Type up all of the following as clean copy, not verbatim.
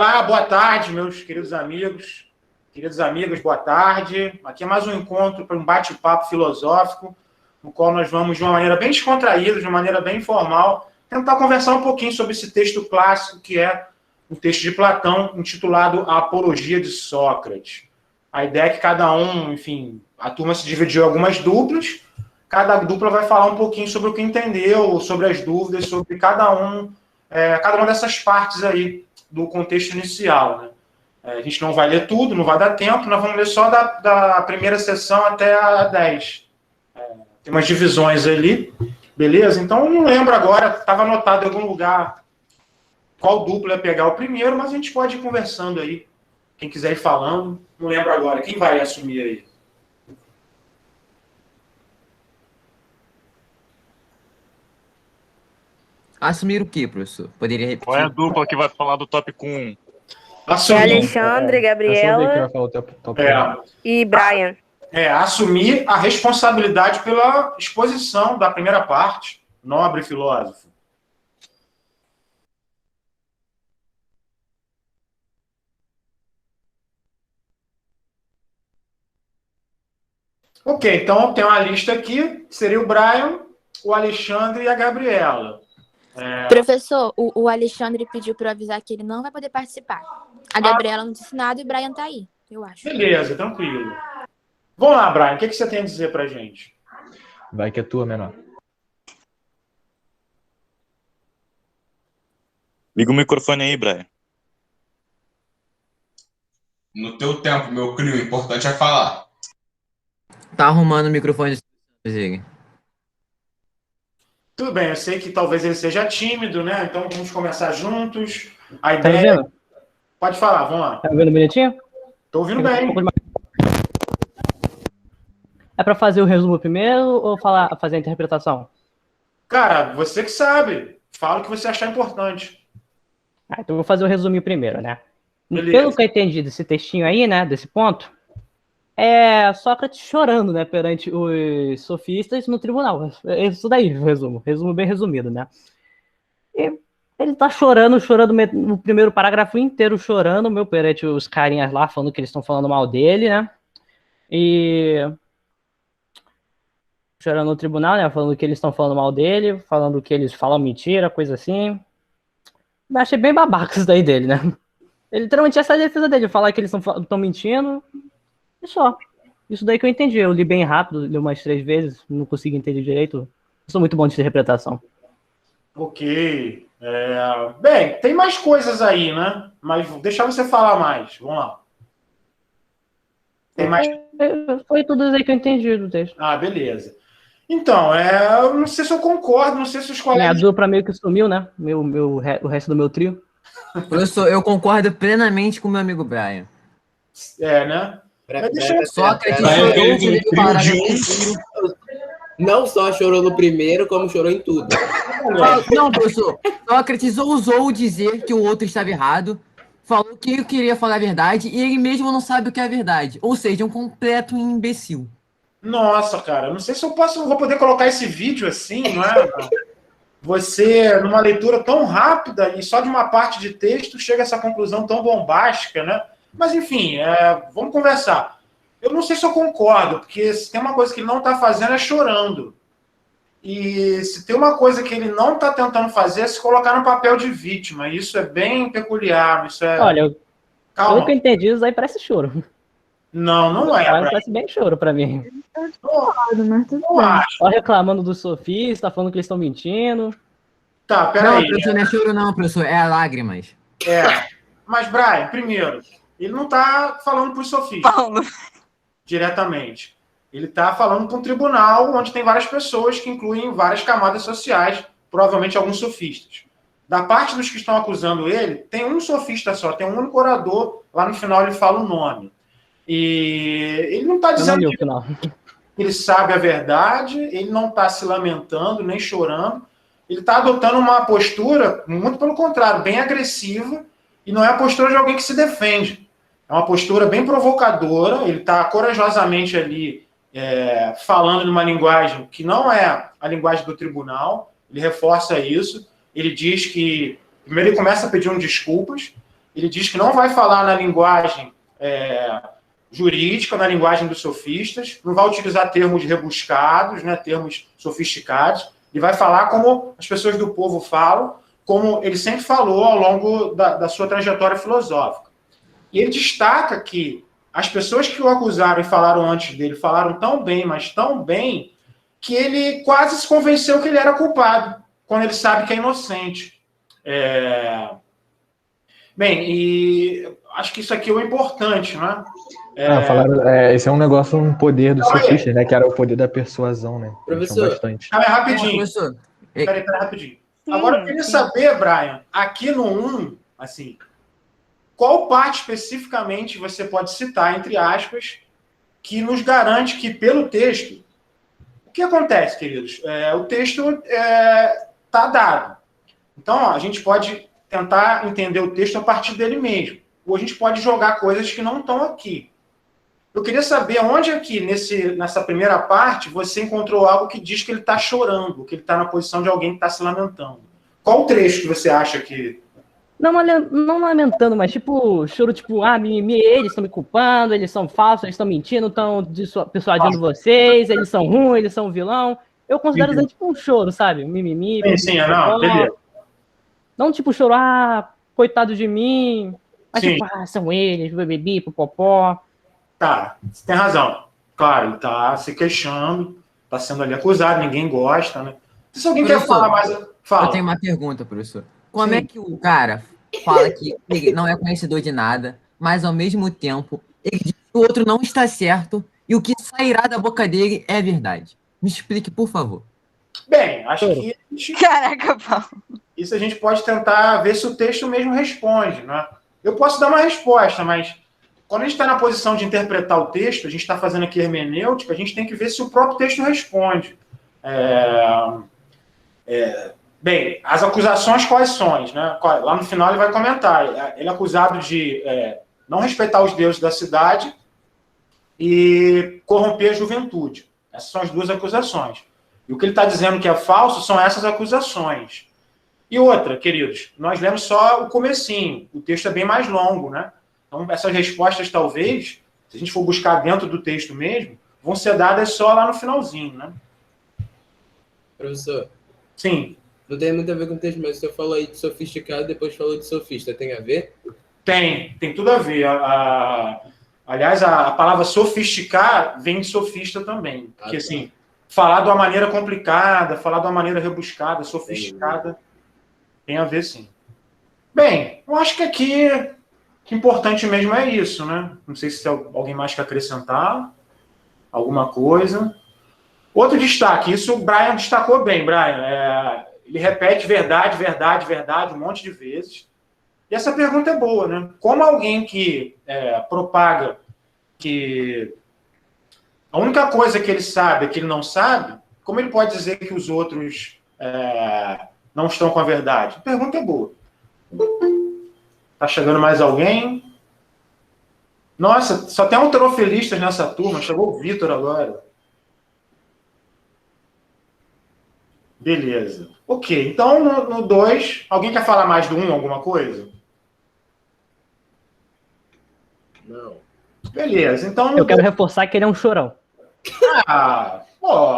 Olá, boa tarde, meus queridos amigos. Queridos amigos, boa tarde. Aqui é mais um encontro para um bate-papo filosófico, no qual nós vamos, de uma maneira bem descontraída, de uma maneira bem informal, tentar conversar um pouquinho sobre esse texto clássico, que é um texto de Platão, intitulado A Apologia de Sócrates. A ideia é que cada um, enfim, a turma se dividiu em algumas duplas, cada dupla vai falar um pouquinho sobre o que entendeu, sobre as dúvidas, sobre cada uma dessas partes aí do contexto inicial, né? A gente não vai ler tudo, não vai dar tempo, nós vamos ler só da primeira sessão até a 10. Tem umas divisões ali, beleza? Então, eu não lembro agora, estava anotado em algum lugar qual dupla ia pegar o primeiro, mas a gente pode ir conversando aí. Quem quiser ir falando, não lembro agora. Quem vai assumir aí? Assumir o quê, professor? Poderia repetir? Qual é a dupla que vai falar do tópico 1? Assumir. Alexandre, Gabriela e Brian. Assumir a responsabilidade pela exposição da primeira parte, nobre filósofo. Ok, então tem uma lista aqui, seria o Brian, o Alexandre e a Gabriela. Professor, o Alexandre pediu para eu avisar que ele não vai poder participar. A Gabriela não disse nada e o Brian tá aí, eu acho. Beleza, tranquilo. Vamos lá, Brian, o que você tem a dizer pra gente? Vai que é tua, menor. Liga o microfone aí, Brian. No teu tempo, meu crio, o importante é falar. Tá arrumando o microfone do Zig. Tudo bem, eu sei que talvez ele seja tímido, né? Então vamos começar juntos. A Tá me ideia... vendo? Pode falar, vamos lá. Tá me vendo bonitinho? Tô ouvindo bem. É pra fazer o resumo primeiro ou fazer a interpretação? Cara, você que sabe. Fala o que você achar importante. Então eu vou fazer o resuminho primeiro, né? Beleza. Pelo que eu entendi desse textinho aí, né, desse ponto, é Sócrates chorando, né, perante os sofistas no tribunal. Isso daí, o resumo bem resumido, né? E ele tá chorando no primeiro parágrafo inteiro, chorando, meu, perante os carinhas lá, falando que eles estão falando mal dele, né? E chorando no tribunal, né, falando que eles estão falando mal dele, falando que eles falam mentira, coisa assim. Eu achei bem babaca isso daí dele, né? Ele literalmente essa é a defesa dele, falar que eles estão mentindo. E só. Isso daí que eu entendi. Eu li bem rápido, li umas 3 vezes, não consegui entender direito. Eu sou muito bom de interpretação. Ok. Bem, tem mais coisas aí, né? Mas deixa você falar mais. Vamos lá. Tem mais... Foi tudo isso aí que eu entendi do texto. Ah, beleza. Então, eu não sei se eu concordo, não sei se os colegas... A dupla meio que sumiu, né? O resto do meu trio. Professor, eu concordo plenamente com o meu amigo Brian. Né? Sócrates não só chorou no primeiro, como chorou em tudo. Não, professor. Sócrates ousou dizer que o outro estava errado, falou que ele queria falar a verdade e ele mesmo não sabe o que é a verdade. Ou seja, um completo imbecil. Nossa, cara, não sei se eu vou poder colocar esse vídeo assim, não é? Você, numa leitura tão rápida e só de uma parte de texto, chega a essa conclusão tão bombástica, né? Mas, enfim, vamos conversar. Eu não sei se eu concordo, porque se tem uma coisa que ele não está fazendo é chorando. E se tem uma coisa que ele não está tentando fazer é se colocar no papel de vítima. Isso é bem peculiar. Isso é... Olha, calma. pelo que eu entendi, isso aí parece choro. Não é. Parece bem choro pra mim. Não acho. Só reclamando dos sofistas, falando que eles estão mentindo. Tá, Não, peraí. professor, não é choro não, professor. É lágrimas. Mas, Brian, primeiro, ele não está falando para os sofistas diretamente. Ele está falando para um tribunal onde tem várias pessoas que incluem várias camadas sociais, provavelmente alguns sofistas. Da parte dos que estão acusando ele, tem um sofista só, tem um único orador, lá no final ele fala o nome. E ele não está dizendo que ele sabe a verdade, ele não está se lamentando, nem chorando, ele está adotando uma postura, muito pelo contrário, bem agressiva, e não é a postura de alguém que se defende. É uma postura bem provocadora, ele está corajosamente ali falando numa linguagem que não é a linguagem do tribunal, ele reforça isso, ele diz que... Primeiro ele começa pedindo desculpas, ele diz que não vai falar na linguagem jurídica, na linguagem dos sofistas, não vai utilizar termos rebuscados, né, termos sofisticados, ele vai falar como as pessoas do povo falam, como ele sempre falou ao longo da sua trajetória filosófica. E ele destaca que as pessoas que o acusaram e falaram antes dele falaram tão bem, mas tão bem, que ele quase se convenceu que ele era culpado, quando ele sabe que é inocente. Bem, e acho que isso aqui é o importante, né? Esse é um negócio, um poder do sofista, né? Que era o poder da persuasão, né? Professor, bastante. Rapidinho. Professor, Peraí, rapidinho. Agora eu queria saber, Brian, aqui no 1, assim, qual parte especificamente você pode citar, entre aspas, que nos garante que, pelo texto, o que acontece, queridos? O texto está dado. Então, a gente pode tentar entender o texto a partir dele mesmo. Ou a gente pode jogar coisas que não estão aqui. Eu queria saber onde aqui, nessa primeira parte, você encontrou algo que diz que ele está chorando, que ele está na posição de alguém que está se lamentando. Qual o trecho que você acha que... Não lamentando, mas tipo, choro tipo, eles estão me culpando, eles são falsos, eles estão mentindo, estão persuadindo vocês, eles são ruins, eles são vilão. Eu considero isso tipo um choro, sabe? Mimimi. Sim, não, beleza. Não tipo choro, coitado de mim, mas tipo, são eles, bebi, popopó. Tá, você tem razão. Claro, ele tá se queixando, tá sendo ali acusado, ninguém gosta, né? Se alguém quer falar mais, fala. Eu tenho uma pergunta, professor. Como é que o cara fala que ele não é conhecedor de nada, mas ao mesmo tempo ele diz que o outro não está certo e o que sairá da boca dele é verdade? Me explique, por favor. Bem, acho que... Caraca, Paulo. Isso a gente pode tentar ver se o texto mesmo responde, né? Eu posso dar uma resposta, mas quando a gente está na posição de interpretar o texto, a gente está fazendo aqui hermenêutica, a gente tem que ver se o próprio texto responde. Bem, as acusações quais são, né? Lá no final ele vai comentar. Ele é acusado de não respeitar os deuses da cidade e corromper a juventude. Essas são as duas acusações. E o que ele está dizendo que é falso são essas acusações. E outra, queridos, nós lemos só o comecinho. O texto é bem mais longo, né? Então, essas respostas, talvez, se a gente for buscar dentro do texto mesmo, vão ser dadas só lá no finalzinho, né? Professor. Sim. Não tem muito a ver com o texto, mas o senhor falou aí de sofisticado, depois falou de sofista. Tem a ver? Tem tudo a ver. Aliás, a palavra sofisticar vem de sofista também. Porque, assim, falar de uma maneira complicada, falar de uma maneira rebuscada, sofisticada, tem a ver, sim. Bem, eu acho que aqui o importante mesmo é isso, né? Não sei se tem alguém mais quer acrescentar alguma coisa. Outro destaque, isso o Brian destacou bem, Brian. Ele repete verdade, verdade, verdade um monte de vezes. E essa pergunta é boa, né? Como alguém que propaga que a única coisa que ele sabe é que ele não sabe, como ele pode dizer que os outros não estão com a verdade? A pergunta é boa. Tá chegando mais alguém? Nossa, só tem alterofilistas nessa turma. Chegou o Vitor agora. Beleza. Ok, então no 2, alguém quer falar mais do 1, alguma coisa? Não. Beleza, então... Eu quero reforçar que ele é um chorão.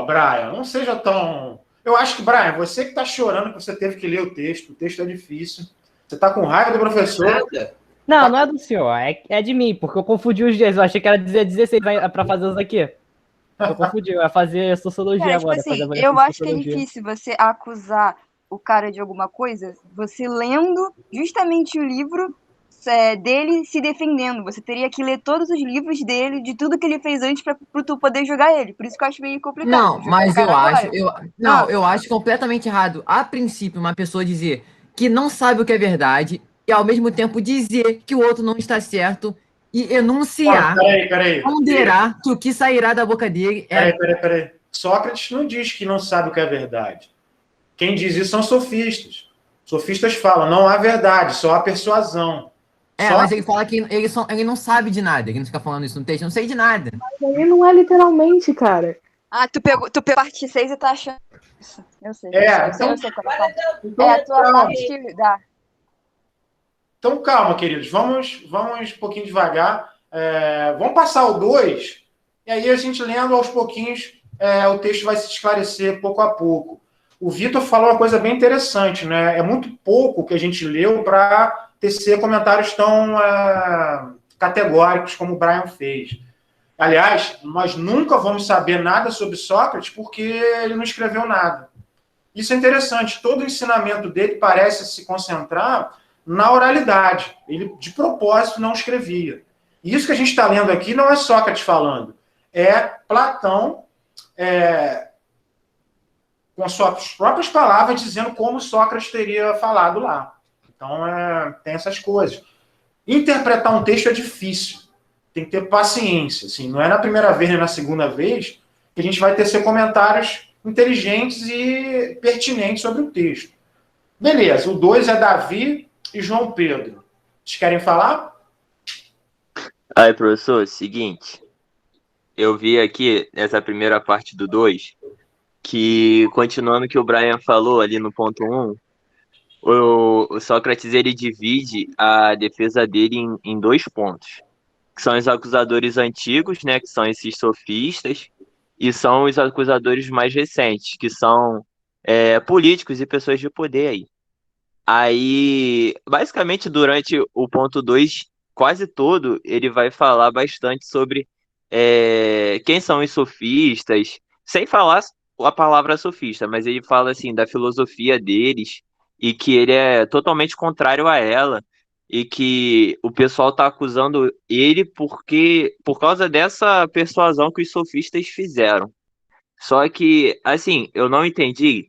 Brian, não seja tão... Eu acho que, Brian, você que tá chorando que você teve que ler o texto é difícil. Você tá com raiva do professor. Nada. Não é do senhor, é de mim, porque eu confundi os dias. Eu achei que era 16 para fazer isso aqui. Eu confundi, eu ia fazer sociologia agora. Tipo assim, eu acho que é difícil você acusar o cara de alguma coisa, você lendo justamente o livro dele se defendendo. Você teria que ler todos os livros dele, de tudo que ele fez antes pra tu poder jogar ele. Por isso que eu acho meio complicado. Não, mas eu acho completamente errado. A princípio, uma pessoa dizer que não sabe o que é verdade e ao mesmo tempo dizer que o outro não está certo e enunciar, ponderar que o que sairá da boca dele é... Peraí. Sócrates não diz que não sabe o que é verdade. Quem diz isso são sofistas. Sofistas falam, não há verdade, só há persuasão. Mas ele fala que ele não sabe de nada. Ele não fica falando isso no texto, eu não sei de nada. Mas aí não é literalmente, cara. Tu pegou parte 6 e tá achando isso. Eu sei. Eu sei como é a tua parte que dá. Então, calma, queridos, vamos um pouquinho devagar. Vamos passar o 2, e aí a gente lendo aos pouquinhos, o texto vai se esclarecer pouco a pouco. O Vitor falou uma coisa bem interessante, né? É muito pouco que a gente leu para tecer comentários tão categóricos como o Brian fez. Aliás, nós nunca vamos saber nada sobre Sócrates porque ele não escreveu nada. Isso é interessante. Todo o ensinamento dele parece se concentrar na oralidade. Ele, de propósito, não escrevia. E isso que a gente está lendo aqui não é Sócrates falando. É Platão, com as suas próprias palavras, dizendo como Sócrates teria falado lá. Então, tem essas coisas. Interpretar um texto é difícil. Tem que ter paciência. Assim, não é na primeira vez nem na segunda vez que a gente vai tecer comentários inteligentes e pertinentes sobre o texto. Beleza, o 2 é Davi e João Pedro. Vocês querem falar? Aí, professor, seguinte. Eu vi aqui, nessa primeira parte do 2, que, continuando o que o Brian falou ali no ponto 1, o Sócrates, ele divide a defesa dele em 2 pontos, que são os acusadores antigos, né, que são esses sofistas, e são os acusadores mais recentes, que são políticos e pessoas de poder aí. Aí, basicamente, durante o ponto 2, quase todo, ele vai falar bastante sobre quem são os sofistas, sem falar a palavra sofista, mas ele fala assim da filosofia deles e que ele é totalmente contrário a ela e que o pessoal está acusando ele por causa dessa persuasão que os sofistas fizeram. Só que, assim, eu não entendi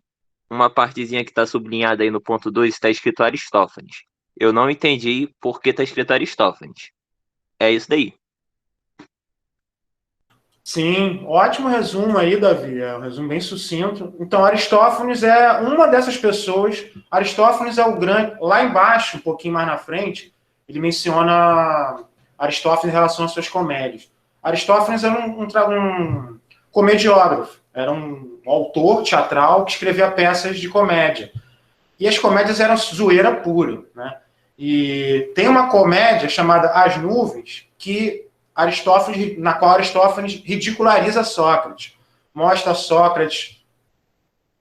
uma partezinha que está sublinhada aí no ponto 2, está escrito Aristófanes. Eu não entendi por que está escrito Aristófanes. É isso daí. Sim, ótimo resumo aí, Davi. É um resumo bem sucinto. Então, Aristófanes é uma dessas pessoas. Aristófanes é o grande... Lá embaixo, um pouquinho mais na frente, ele menciona Aristófanes em relação às suas comédias. Aristófanes era um comediógrafo. Era um autor teatral que escrevia peças de comédia. E as comédias eram zoeira pura, né? E tem uma comédia chamada As Nuvens, na qual Aristófanes ridiculariza Sócrates. Mostra Sócrates,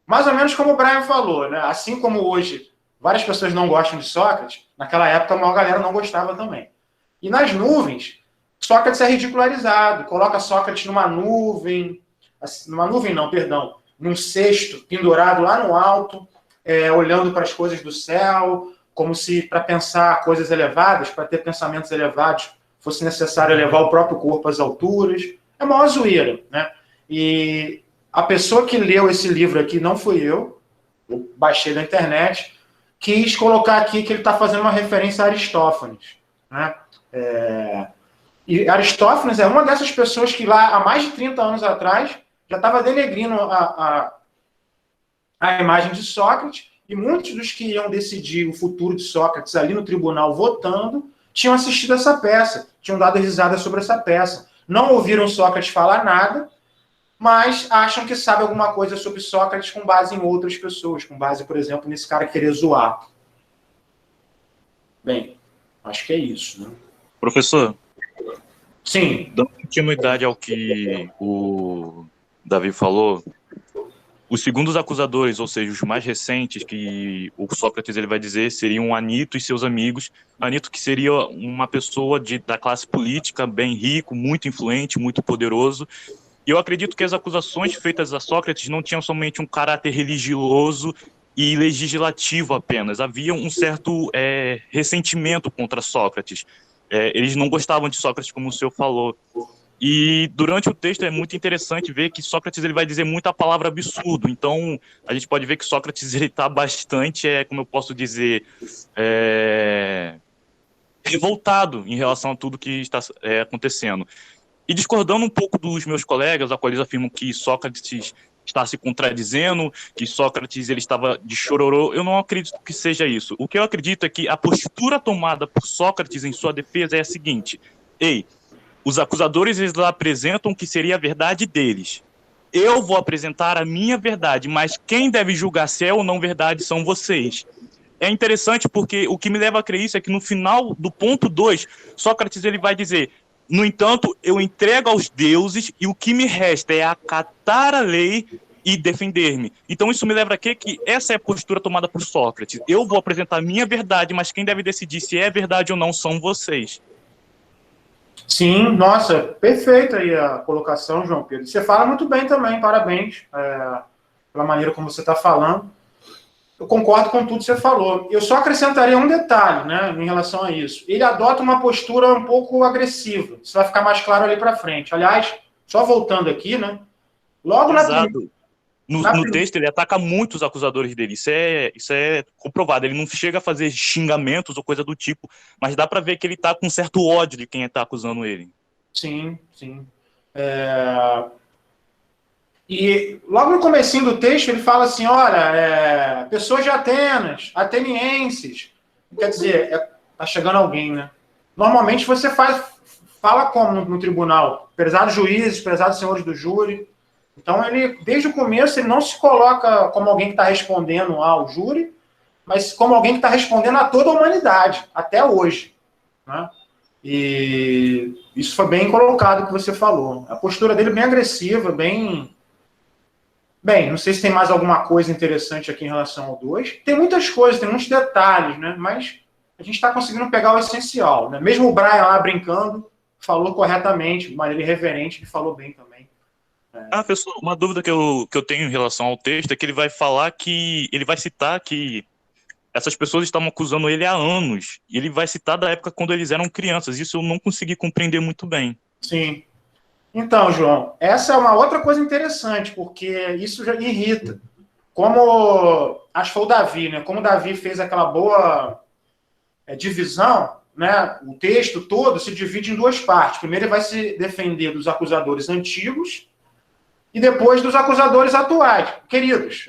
mais ou menos como o Brian falou, né? Assim como hoje várias pessoas não gostam de Sócrates, naquela época a maior galera não gostava também. E nas nuvens, Sócrates é ridicularizado, coloca Sócrates num cesto pendurado lá no alto, olhando para as coisas do céu, como se para pensar coisas elevadas, para ter pensamentos elevados, fosse necessário elevar o próprio corpo às alturas. É uma zoeira, né? E a pessoa que leu esse livro aqui não fui eu baixei da internet, quis colocar aqui que ele está fazendo uma referência a Aristófanes, né? E Aristófanes é uma dessas pessoas que lá, há mais de 30 anos atrás, já estava denegrindo a imagem de Sócrates, e muitos dos que iam decidir o futuro de Sócrates ali no tribunal votando, tinham assistido essa peça, tinham dado risada sobre essa peça. Não ouviram Sócrates falar nada, mas acham que sabe alguma coisa sobre Sócrates com base em outras pessoas, com base, por exemplo, nesse cara querer zoar. Bem, acho que é isso, né? Professor. Sim. Dando continuidade ao que o Davi falou, os segundos acusadores, ou seja, os mais recentes, que o Sócrates ele vai dizer, seriam Anito e seus amigos. Anito, que seria uma pessoa da classe política, bem rico, muito influente, muito poderoso. E eu acredito que as acusações feitas a Sócrates não tinham somente um caráter religioso e legislativo apenas. Havia um certo ressentimento contra Sócrates. Eles não gostavam de Sócrates, como o senhor falou. E durante o texto é muito interessante ver que Sócrates ele vai dizer muita palavra absurdo. Então, a gente pode ver que Sócrates está bastante, como eu posso dizer, revoltado em relação a tudo que está acontecendo. E discordando um pouco dos meus colegas, a qual eles afirmam que Sócrates está se contradizendo, que Sócrates ele estava de chororô, eu não acredito que seja isso. O que eu acredito é que a postura tomada por Sócrates em sua defesa é a seguinte: os acusadores eles apresentam o que seria a verdade deles. Eu vou apresentar a minha verdade, mas quem deve julgar se é ou não verdade são vocês. é interessante porque o que me leva a crer isso é que no final do ponto 2, Sócrates ele vai dizer: no entanto, eu entrego aos deuses e o que me resta é acatar a lei e defender-me. Então isso me leva a crer que essa é a postura tomada por Sócrates. Eu vou apresentar a minha verdade, mas quem deve decidir se é verdade ou não são vocês. Sim, nossa, perfeita aí a colocação, João Pedro. Você fala muito bem também, parabéns pela maneira como você está falando. Eu concordo com tudo que você falou. Eu só acrescentaria um detalhe, né, em relação a isso. Ele adota uma postura um pouco agressiva. Isso vai ficar mais claro ali para frente. Aliás, só voltando aqui, né, logo Exato. No texto, ele ataca muito os acusadores dele. Isso é comprovado. Ele não chega a fazer xingamentos ou coisa do tipo, mas dá para ver que ele tá com um certo ódio de quem está acusando ele. Sim, sim. E logo no comecinho do texto, ele fala assim, olha, pessoas de Atenas, atenienses. Quer dizer, tá chegando alguém, né? Normalmente você fala como no tribunal? Prezados juízes, prezados senhores do júri. Então, ele, desde o começo, ele não se coloca como alguém que está respondendo ao júri, mas como alguém que está respondendo a toda a humanidade, até hoje. Né? E isso foi bem colocado que você falou. A postura dele é bem agressiva, bem... Bem, não sei se tem mais alguma coisa interessante aqui em relação ao 2. Tem muitas coisas, tem muitos detalhes, né? Mas a gente está conseguindo pegar o essencial. Né? Mesmo o Brian lá brincando, falou corretamente, de maneira irreverente, ele falou bem também. Pessoal, uma dúvida que eu tenho em relação ao texto é que ele vai falar que... Ele vai citar que essas pessoas estavam acusando ele há anos. E ele vai citar da época quando eles eram crianças. Isso eu não consegui compreender muito bem. Sim. Então, João, essa é uma outra coisa interessante, porque isso já irrita. Como, acho que foi o Davi, né? Como o Davi fez aquela boa divisão, né? O texto todo se divide em duas partes. Primeiro ele vai se defender dos acusadores antigos e depois dos acusadores atuais. Queridos,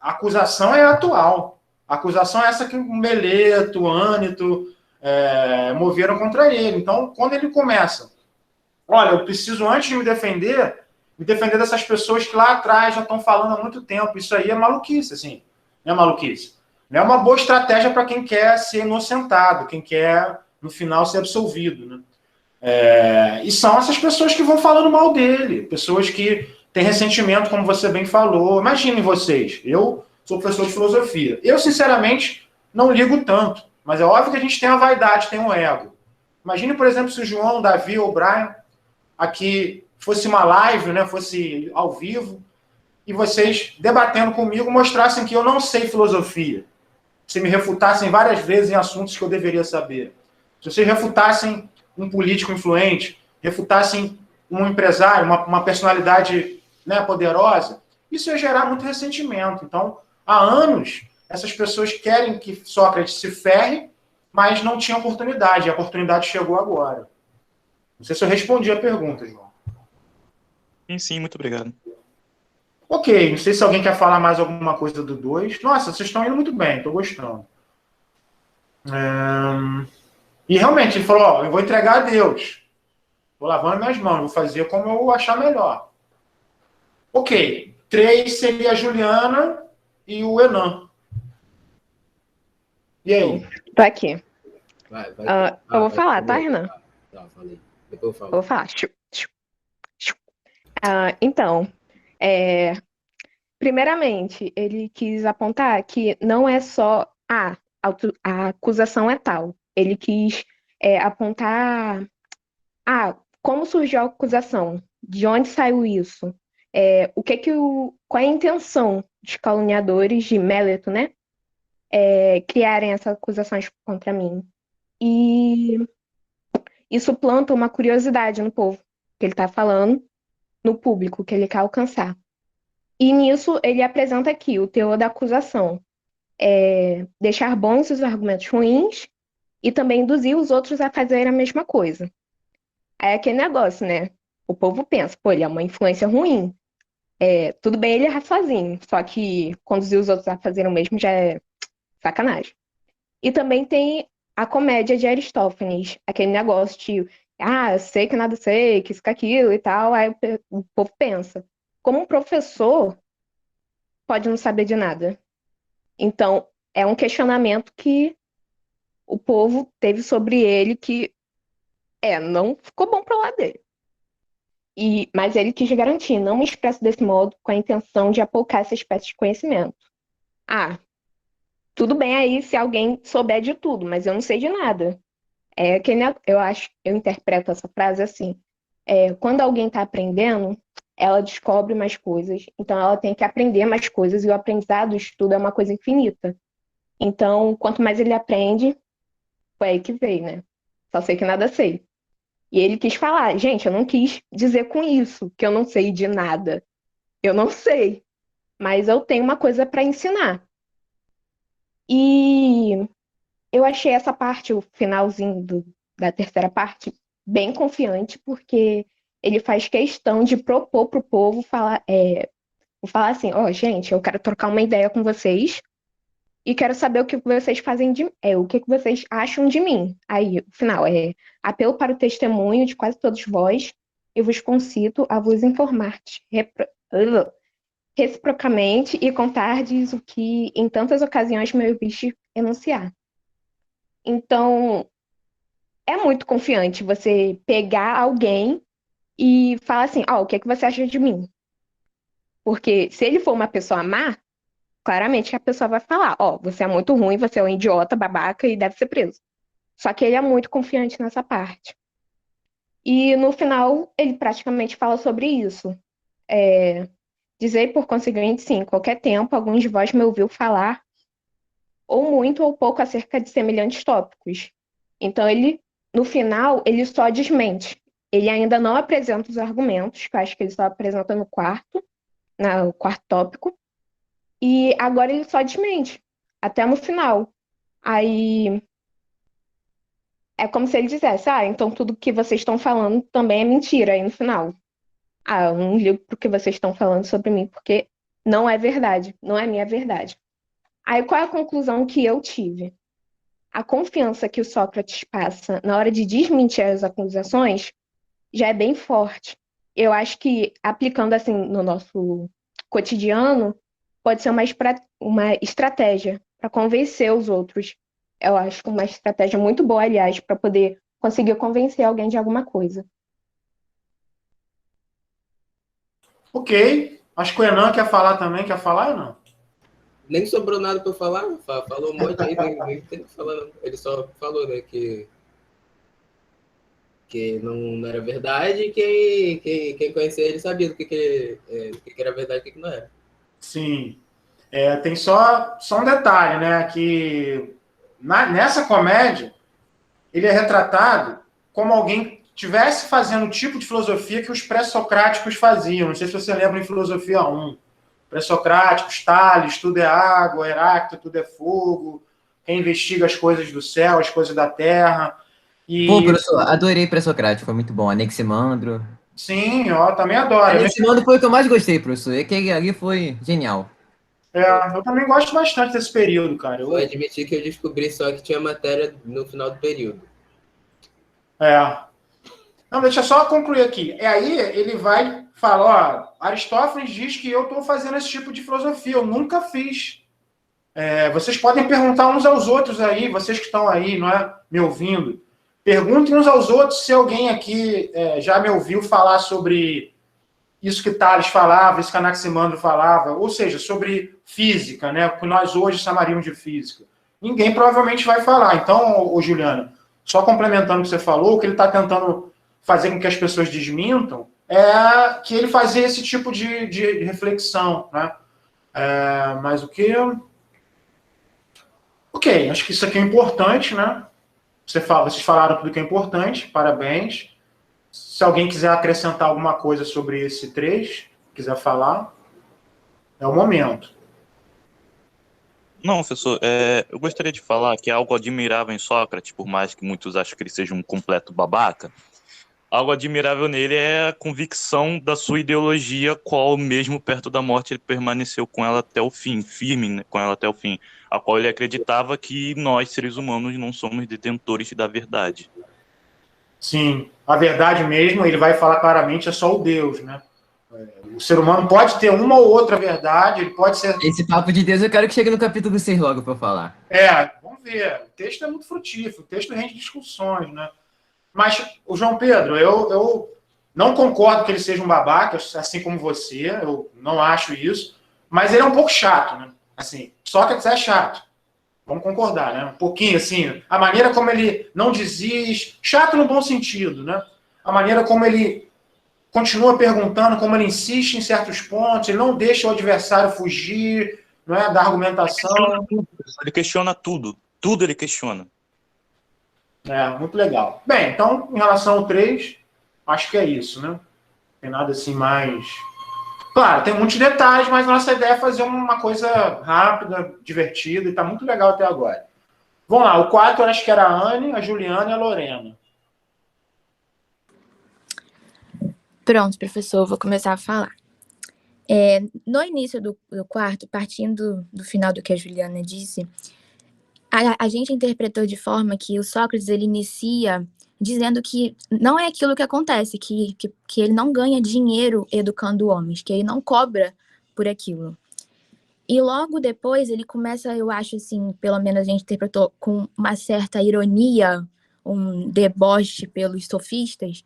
a acusação é atual. A acusação é essa que o Meleto, o Ânito moveram contra ele. Então, quando ele começa, olha, eu preciso, antes de me defender dessas pessoas que lá atrás já estão falando há muito tempo. Isso aí é maluquice, assim. Não é maluquice. Não é uma boa estratégia para quem quer ser inocentado, quem quer, no final, ser absolvido. Né? E são essas pessoas que vão falando mal dele. Pessoas que têm ressentimento, como você bem falou. Imaginem vocês. Eu sou professor de filosofia. Eu, sinceramente, não ligo tanto. Mas é óbvio que a gente tem a vaidade, tem o ego. Imagine, por exemplo, se o João, o Davi ou o Brian aqui fosse uma live, né, fosse ao vivo, e vocês, debatendo comigo, mostrassem que eu não sei filosofia. Se me refutassem várias vezes em assuntos que eu deveria saber. Se vocês refutassem um político influente, refutassem um empresário, uma personalidade, né, poderosa, isso ia gerar muito ressentimento. Então, há anos, essas pessoas querem que Sócrates se ferre, mas não tinha oportunidade. E a oportunidade chegou agora. Não sei se eu respondi a pergunta, João. Sim, muito obrigado. Ok, não sei se alguém quer falar mais alguma coisa do 2. Nossa, vocês estão indo muito bem, estou gostando. E realmente, ele falou, eu vou entregar a Deus. Vou lavando minhas mãos, vou fazer como eu achar melhor. Ok, 3 seria a Juliana e o Enan. E aí? Tô aqui. Vai. Eu vou falar, tá, Renan? Tá, falei. Depois eu falo. Vou falar. Então, primeiramente, ele quis apontar que não é só a acusação é tal. Ele quis apontar como surgiu a acusação, de onde saiu isso, qual é a intenção dos caluniadores de Meleto, né? Criarem essas acusações contra mim. E isso planta uma curiosidade no povo, que ele está falando, no público, que ele quer alcançar. E nisso ele apresenta aqui o teor da acusação. Deixar bons os argumentos ruins e também induzir os outros a fazerem a mesma coisa. Aí é aquele negócio, né? O povo pensa, pô, ele é uma influência ruim. Tudo bem ele errar sozinho, só que conduzir os outros a fazerem o mesmo já é sacanagem. E também tem a comédia de Aristófanes, aquele negócio de, sei que nada sei, que isso, que aquilo e tal. Aí o povo pensa, como um professor pode não saber de nada? Então, é um questionamento que o povo teve sobre ele que não ficou bom para o lado dele. Mas ele quis garantir, não me expresso desse modo com a intenção de apocar essa espécie de conhecimento. Tudo bem aí se alguém souber de tudo, mas eu não sei de nada. Eu interpreto essa frase assim, quando alguém está aprendendo, ela descobre mais coisas, então ela tem que aprender mais coisas, e o aprendizado, o estudo é uma coisa infinita. Então, quanto mais ele aprende, foi aí que veio, né? Só sei que nada sei. E ele quis falar, gente, eu não quis dizer com isso que eu não sei de nada. Eu não sei, mas eu tenho uma coisa para ensinar. E eu achei essa parte, o finalzinho da terceira parte, bem confiante, porque ele faz questão de propor para o povo falar assim, gente, eu quero trocar uma ideia com vocês e quero saber o que vocês fazem o que vocês acham de mim. Aí, o final apelo para o testemunho de quase todos vós, eu vos concito a vos informar reciprocamente e contardes o que em tantas ocasiões me ouviste enunciar. Então, é muito confiante você pegar alguém e falar assim, o que você acha de mim? Porque se ele for uma pessoa má, claramente a pessoa vai falar, você é muito ruim, você é um idiota, babaca e deve ser preso. Só que ele é muito confiante nessa parte. E no final, ele praticamente fala sobre isso. Dizer, por conseguinte, sim, qualquer tempo, alguns de vós me ouviu falar ou muito ou pouco acerca de semelhantes tópicos. Então, no final, ele só desmente. Ele ainda não apresenta os argumentos, que eu acho que ele só apresenta no quarto tópico, e agora ele só desmente, até no final. Aí, é como se ele dissesse, então tudo que vocês estão falando também é mentira, aí no final. Eu não ligo pro que vocês estão falando sobre mim, porque não é verdade, não é minha verdade. Aí, qual é a conclusão que eu tive? A confiança que o Sócrates passa na hora de desmentir as acusações já é bem forte. Eu acho que, aplicando assim no nosso cotidiano, pode ser uma estratégia para convencer os outros. Eu acho uma estratégia muito boa, aliás, para poder conseguir convencer alguém de alguma coisa. Ok. Acho que o Enan quer falar também. Quer falar ou não? Nem sobrou nada para falar. Falou um monte aí, nem tem que falar, não. Ele só falou, né, que não era verdade, e quem conhecia ele sabia do que era verdade e o que não era. Sim. Tem só um detalhe, né? Que nessa comédia, ele é retratado como alguém estivesse fazendo o tipo de filosofia que os pré-socráticos faziam. Não sei se você lembra em Filosofia 1. Pré-socráticos, Tales, tudo é água, Heráclito, tudo é fogo, quem investiga as coisas do céu, as coisas da terra. Pô, professor, adorei pré-socrático, foi muito bom. Anaximandro. Sim, também adoro. Anaximandro foi o que eu mais gostei, professor. E aquele ali foi genial. Eu também gosto bastante desse período, cara. Vou admitir que eu descobri só que tinha matéria no final do período. Não, deixa eu só concluir aqui. E aí ele vai falar, Aristófanes diz que eu estou fazendo esse tipo de filosofia, eu nunca fiz. Vocês podem perguntar uns aos outros aí, vocês que estão aí, não é, me ouvindo. Perguntem uns aos outros se alguém aqui já me ouviu falar sobre isso que Tales falava, isso que Anaximandro falava, ou seja, sobre física, né, o que nós hoje chamaríamos de física. Ninguém provavelmente vai falar. Então, Juliana, só complementando o que você falou, o que ele está tentando fazer com que as pessoas desmintam é que ele fazia esse tipo de reflexão, né? Mas o que... Ok, acho que isso aqui é importante, né? Vocês falaram tudo que é importante, parabéns. Se alguém quiser acrescentar alguma coisa sobre esse 3, quiser falar, é o momento. Não, professor, eu gostaria de falar que algo admirável em Sócrates, por mais que muitos achem que ele seja um completo babaca, algo admirável nele é a convicção da sua ideologia, qual mesmo perto da morte ele permaneceu com ela até o fim, firme, né, com ela até o fim, a qual ele acreditava que nós, seres humanos, não somos detentores da verdade. Sim, a verdade mesmo, ele vai falar claramente, é só o Deus, né? O ser humano pode ter uma ou outra verdade, ele pode ser... Esse papo de Deus eu quero que chegue no capítulo 6 logo para eu falar. Vamos ver. O texto é muito frutífero, o texto rende discussões, né? Mas, o João Pedro, eu não concordo que ele seja um babaca, assim como você, eu não acho isso, mas ele é um pouco chato, né? Assim, Sócrates é chato. Vamos concordar, né? Um pouquinho, assim, a maneira como ele não desiste, chato no bom sentido, né? A maneira como ele continua perguntando, como ele insiste em certos pontos, ele não deixa o adversário fugir, não é, da argumentação. Ele questiona tudo. Tudo ele questiona. Muito legal. Bem, então, em relação ao 3, acho que é isso, né? Não tem nada assim mais... Claro, tem muitos detalhes, mas a nossa ideia é fazer uma coisa rápida, divertida, e tá muito legal até agora. Vamos lá, o 4 eu acho que era a Anne, a Juliana e a Lorena. Pronto, professor, vou começar a falar. No início do quarto, partindo do final do que a Juliana disse, a gente interpretou de forma que o Sócrates ele inicia dizendo que não é aquilo que acontece, que ele não ganha dinheiro educando homens, que ele não cobra por aquilo. E logo depois ele começa, eu acho assim, pelo menos a gente interpretou com uma certa ironia, um deboche pelos sofistas,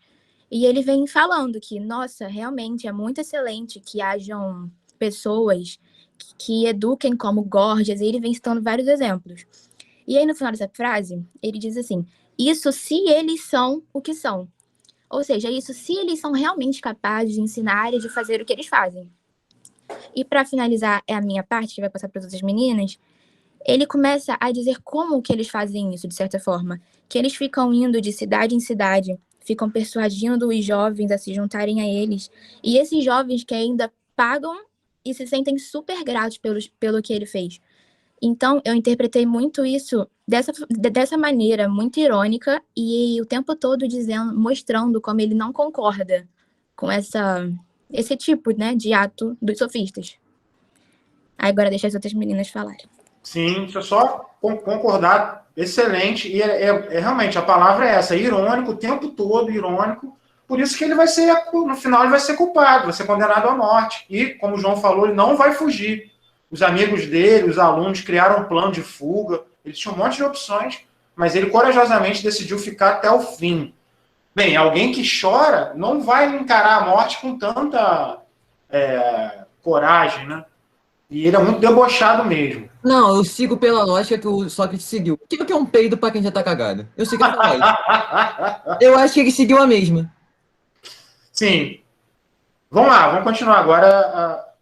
e ele vem falando que, nossa, realmente é muito excelente que hajam pessoas que eduquem como Górgias, e ele vem citando vários exemplos. E aí, no final dessa frase, ele diz assim, isso se eles são o que são. Ou seja, isso se eles são realmente capazes de ensinar e de fazer o que eles fazem. E para finalizar, é a minha parte, que vai passar para as outras meninas, ele começa a dizer como que eles fazem isso, de certa forma. Que eles ficam indo de cidade em cidade, ficam persuadindo os jovens a se juntarem a eles. E esses jovens que ainda pagam e se sentem super gratos pelo que ele fez. Então, eu interpretei muito isso dessa maneira, muito irônica, e o tempo todo mostrando como ele não concorda com esse tipo, né, de ato dos sofistas. Aí agora deixa as outras meninas falarem. Sim, deixa eu só concordar, excelente, e realmente, a palavra é essa, irônico, o tempo todo irônico, por isso que ele vai ser, no final ele vai ser culpado, vai ser condenado à morte, e, como o João falou, ele não vai fugir. Os amigos dele, os alunos, criaram um plano de fuga, ele tinha um monte de opções, mas ele corajosamente decidiu ficar até o fim. Bem, alguém que chora não vai encarar a morte com tanta coragem, né? E ele é muito debochado mesmo. Não, eu sigo pela lógica que o Sócrates seguiu. O que é um peido pra quem já tá cagado? Eu sigo pela lógica. Eu acho que ele seguiu a mesma. Sim. Vamos lá, vamos continuar agora.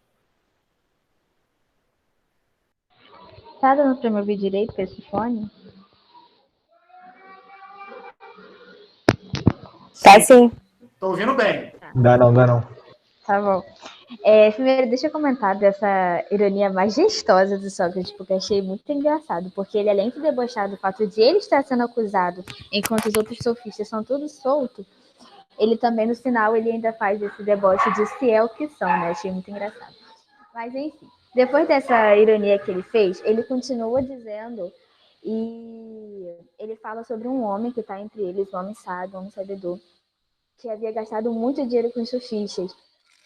Tá dando pra me ouvir direito com esse fone? Tá sim. Tô ouvindo bem. Dá não. Tá bom. Primeiro, deixa eu comentar dessa ironia majestosa do Sócrates, porque eu achei muito engraçado, porque ele, além de debochar do fato de ele estar sendo acusado, enquanto os outros sofistas são todos soltos, ele também, no final, ele ainda faz esse deboche de se é o que são, né? Achei muito engraçado. Mas, enfim, depois dessa ironia que ele fez, ele continua dizendo, e ele fala sobre um homem que está entre eles, um homem sábio, um homem sabedor, que havia gastado muito dinheiro com os sofistas,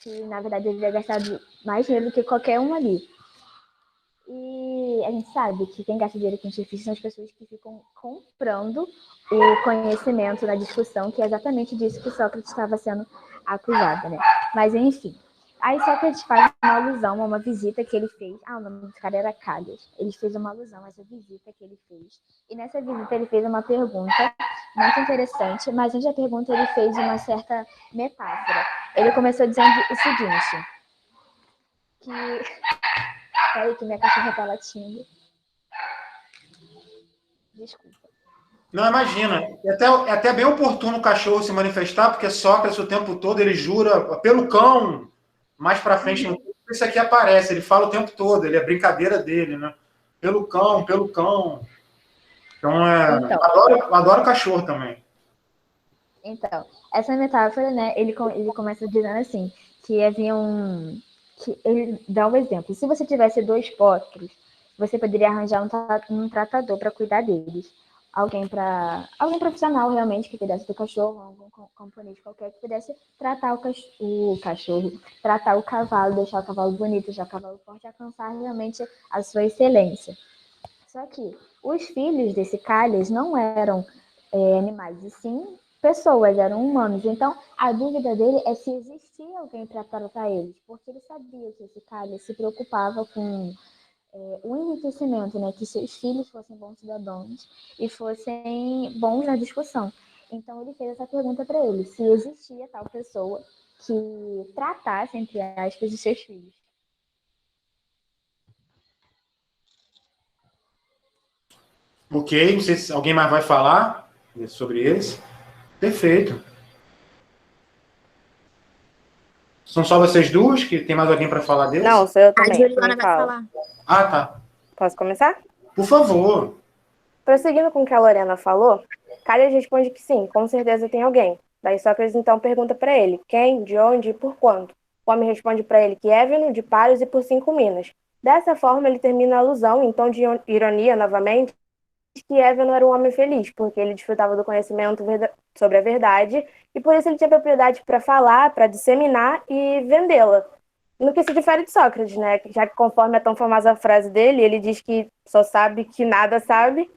que, na verdade, ele havia gastado mais dinheiro do que qualquer um ali. E a gente sabe que quem gasta dinheiro com sofistas são as pessoas que ficam comprando o conhecimento na discussão, que é exatamente disso que Sócrates estava sendo acusado, né? Mas, enfim. Aí Sócrates faz uma alusão a uma visita que ele fez. O nome do cara era Callias. Ele fez uma alusão a essa visita que ele fez. E nessa visita ele fez uma pergunta muito interessante, mas antes da pergunta ele fez uma certa metáfora. Ele começou dizendo o seguinte, Peraí que minha cachorra tá latindo. Desculpa. Não, imagina. É até bem oportuno o cachorro se manifestar, porque Sócrates o tempo todo ele jura pelo cão. Mais pra frente, isso aqui aparece, ele fala o tempo todo, ele é brincadeira dele, né? Pelo cão. Então, adoro cachorro também. Então, essa metáfora, né, ele começa dizendo assim, que havia que ele dá um exemplo. Se você tivesse 2 potros, você poderia arranjar um tratador para cuidar deles. alguém profissional realmente que cuidasse do cachorro, algum componente qualquer que pudesse tratar o cachorro, tratar o cavalo, deixar o cavalo bonito, deixar o cavalo forte, alcançar realmente a sua excelência. Só que os filhos desse Calles não eram animais, e sim pessoas, eram humanos. Então, a dúvida dele é se existia alguém para tratar eles, porque ele sabia que esse Calles se preocupava com o enriquecimento, né? Que seus filhos fossem bons cidadãos e fossem bons na discussão. Então, ele fez essa pergunta para ele, se existia tal pessoa que tratasse, entre aspas, os seus filhos. Ok, não sei se alguém mais vai falar sobre eles. Perfeito. São só vocês duas? Que tem mais alguém para falar deles? Não, sou eu também. A Juliana vai falar. Ah, tá. Posso começar? Por favor. Prosseguindo com o que a Lorena falou, Calles responde que sim, com certeza tem alguém. Daí Sócrates então pergunta para ele quem, de onde e por quanto. O homem responde para ele que Éveno, de Paros e por 5 minas. Dessa forma, ele termina a alusão, em tom de ironia novamente, que Éveno era um homem feliz, porque ele desfrutava do conhecimento sobre a verdade e por isso ele tinha propriedade para falar, para disseminar e vendê-la. No que se difere de Sócrates, né? Já que conforme a tão famosa frase dele, ele diz que só sabe que nada sabe,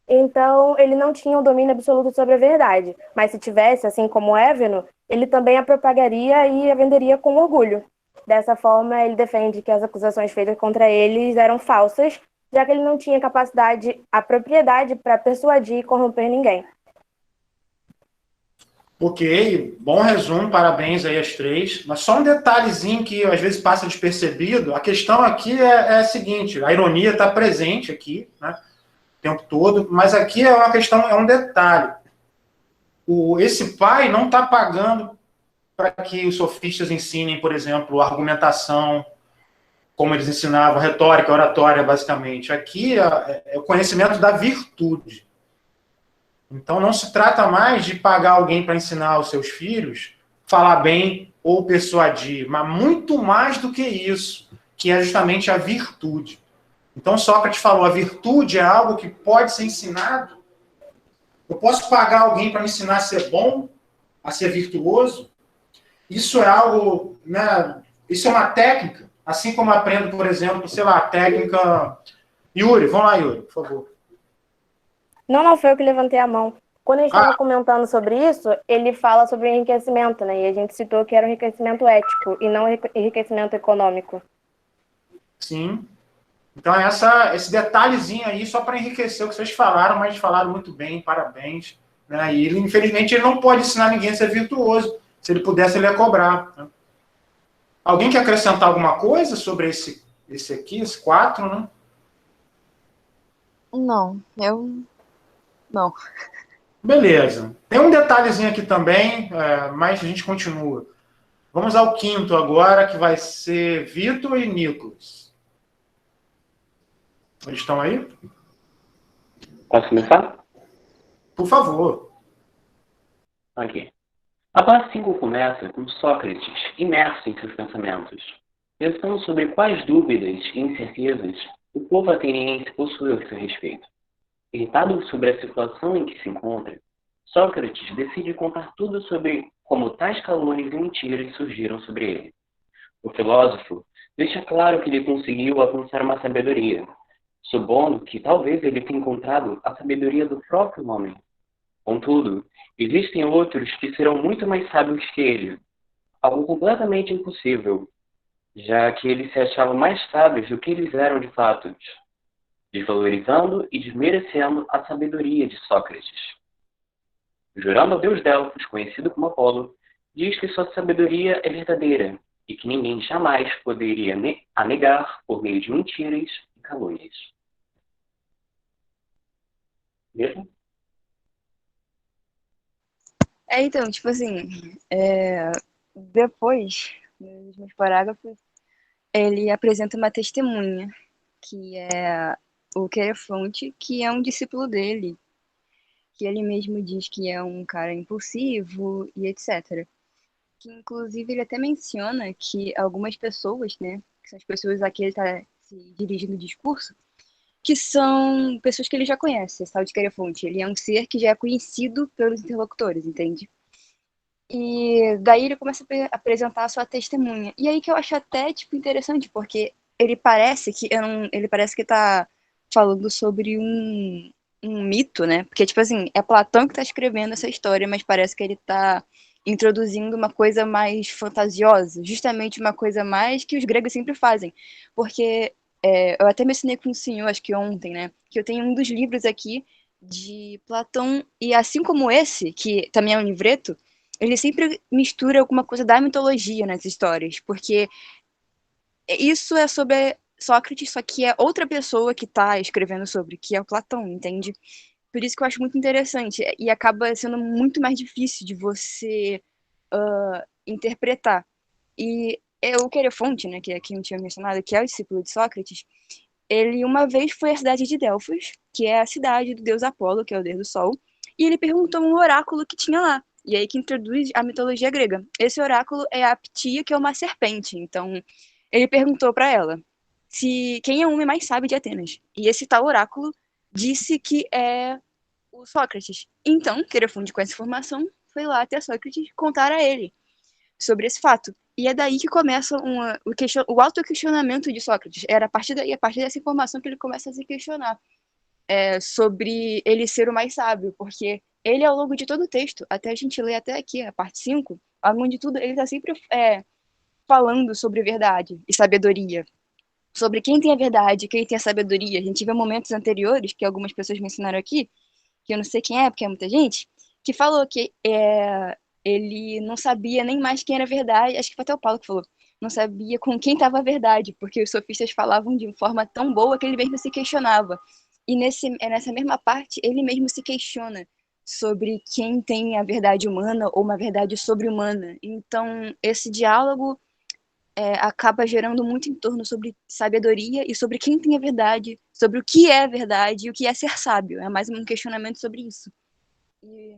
então ele não tinha um domínio absoluto sobre a verdade. Mas se tivesse, assim como Éveno, ele também a propagaria e a venderia com orgulho. Dessa forma, ele defende que as acusações feitas contra eles eram falsas, já que ele não tinha a propriedade para persuadir e corromper ninguém. Ok, bom resumo, parabéns aí às três. Mas só um detalhezinho que às vezes passa despercebido. A questão aqui é a seguinte, a ironia está presente aqui, né, o tempo todo, mas aqui é uma questão, é um detalhe. Esse pai não está pagando para que os sofistas ensinem, por exemplo, argumentação, como eles ensinavam, retórica, oratória, basicamente. Aqui é o conhecimento da virtude. Então, não se trata mais de pagar alguém para ensinar aos seus filhos, falar bem ou persuadir, mas muito mais do que isso, que é justamente a virtude. Então, Sócrates falou, a virtude é algo que pode ser ensinado. Eu posso pagar alguém para me ensinar a ser bom, a ser virtuoso? Isso é algo, né, isso é uma técnica, assim como eu aprendo, por exemplo, sei lá, a técnica... Yuri, vamos lá, Yuri, por favor. Não, foi eu que levantei a mão. Quando a gente estava comentando sobre isso, ele fala sobre o enriquecimento, né? E a gente citou que era um enriquecimento ético e não enriquecimento econômico. Sim. Então, esse detalhezinho aí, só para enriquecer o que vocês falaram, mas falaram muito bem, parabéns. Né? E ele, infelizmente, ele não pode ensinar ninguém a ser virtuoso. Se ele pudesse, ele ia cobrar. Né? Alguém quer acrescentar alguma coisa sobre esse aqui, esse 4, né? Não, eu... Não. Beleza. Tem um detalhezinho aqui também, mas a gente continua. Vamos ao 5º agora, que vai ser Vitor e Nicolas. Eles estão aí? Posso começar? Por favor. Aqui. A parte 5 começa com Sócrates imerso em seus pensamentos, pensando sobre quais dúvidas e incertezas o povo ateniense possui a seu respeito. Irritado sobre a situação em que se encontra, Sócrates decide contar tudo sobre como tais calúnias e mentiras surgiram sobre ele. O filósofo deixa claro que ele conseguiu alcançar uma sabedoria, supondo que talvez ele tenha encontrado a sabedoria do próprio homem. Contudo, existem outros que serão muito mais sábios que ele, algo completamente impossível, já que eles se achavam mais sábios do que eles eram de fato, desvalorizando e desmerecendo a sabedoria de Sócrates. Jurando ao deus Delfos, conhecido como Apolo, diz que sua sabedoria é verdadeira e que ninguém jamais poderia a negar por meio de mentiras e calúnias. Mesmo? Então, tipo assim, depois, nos meus parágrafos, ele apresenta uma testemunha, que é o Querefonte, que é um discípulo dele, que ele mesmo diz que é um cara impulsivo e etc. Que, inclusive, ele até menciona que algumas pessoas, né, que são as pessoas a que ele está se dirigindo o discurso, que são pessoas que ele já conhece, esse tal de Querefonte. Ele é um ser que já é conhecido pelos interlocutores, entende? E daí ele começa a apresentar a sua testemunha. E aí que eu acho até, tipo, interessante, porque ele parece que tá falando sobre um mito, né? Porque, tipo assim, é Platão que tá escrevendo essa história, mas parece que ele tá introduzindo uma coisa mais fantasiosa, justamente uma coisa mais que os gregos sempre fazem. Porque eu até mencionei com o senhor, acho que ontem, né? Que eu tenho um dos livros aqui de Platão, e assim como esse, que também é um livreto, ele sempre mistura alguma coisa da mitologia nas histórias, porque isso é sobre Sócrates, só que é outra pessoa que está escrevendo sobre, que é o Platão, entende? Por isso que eu acho muito interessante, e acaba sendo muito mais difícil de você interpretar. E o Querefonte, né, que aqui não tinha mencionado, que é o discípulo de Sócrates, ele uma vez foi à cidade de Delfos, que é a cidade do deus Apolo, que é o deus do sol, e ele perguntou um oráculo que tinha lá. E aí que introduz a mitologia grega. Esse oráculo é a Ptia, que é uma serpente. Então, ele perguntou para ela quem é o homem mais sábio de Atenas. E esse tal oráculo disse que é o Sócrates. Então, Querefonte, com essa informação, foi lá até Sócrates contar a ele sobre esse fato. E é daí que começa o auto-questionamento de Sócrates. Era a partir dessa informação que ele começa a se questionar sobre ele ser o mais sábio, porque ele, ao longo de todo o texto, até a gente ler até aqui, a parte 5, ao longo de tudo, ele está sempre falando sobre verdade e sabedoria, sobre quem tem a verdade, quem tem a sabedoria. A gente vê momentos anteriores, que algumas pessoas me ensinaram aqui, que eu não sei quem é, porque é muita gente, que falou que ele não sabia nem mais quem era a verdade, acho que foi até o Paulo que falou, não sabia com quem estava a verdade, porque os sofistas falavam de forma tão boa que ele mesmo se questionava. E nessa mesma parte, ele mesmo se questiona sobre quem tem a verdade humana ou uma verdade sobre-humana. Então, esse diálogo acaba gerando muito em torno sobre sabedoria e sobre quem tem a verdade, sobre o que é verdade e o que é ser sábio. É mais um questionamento sobre isso. E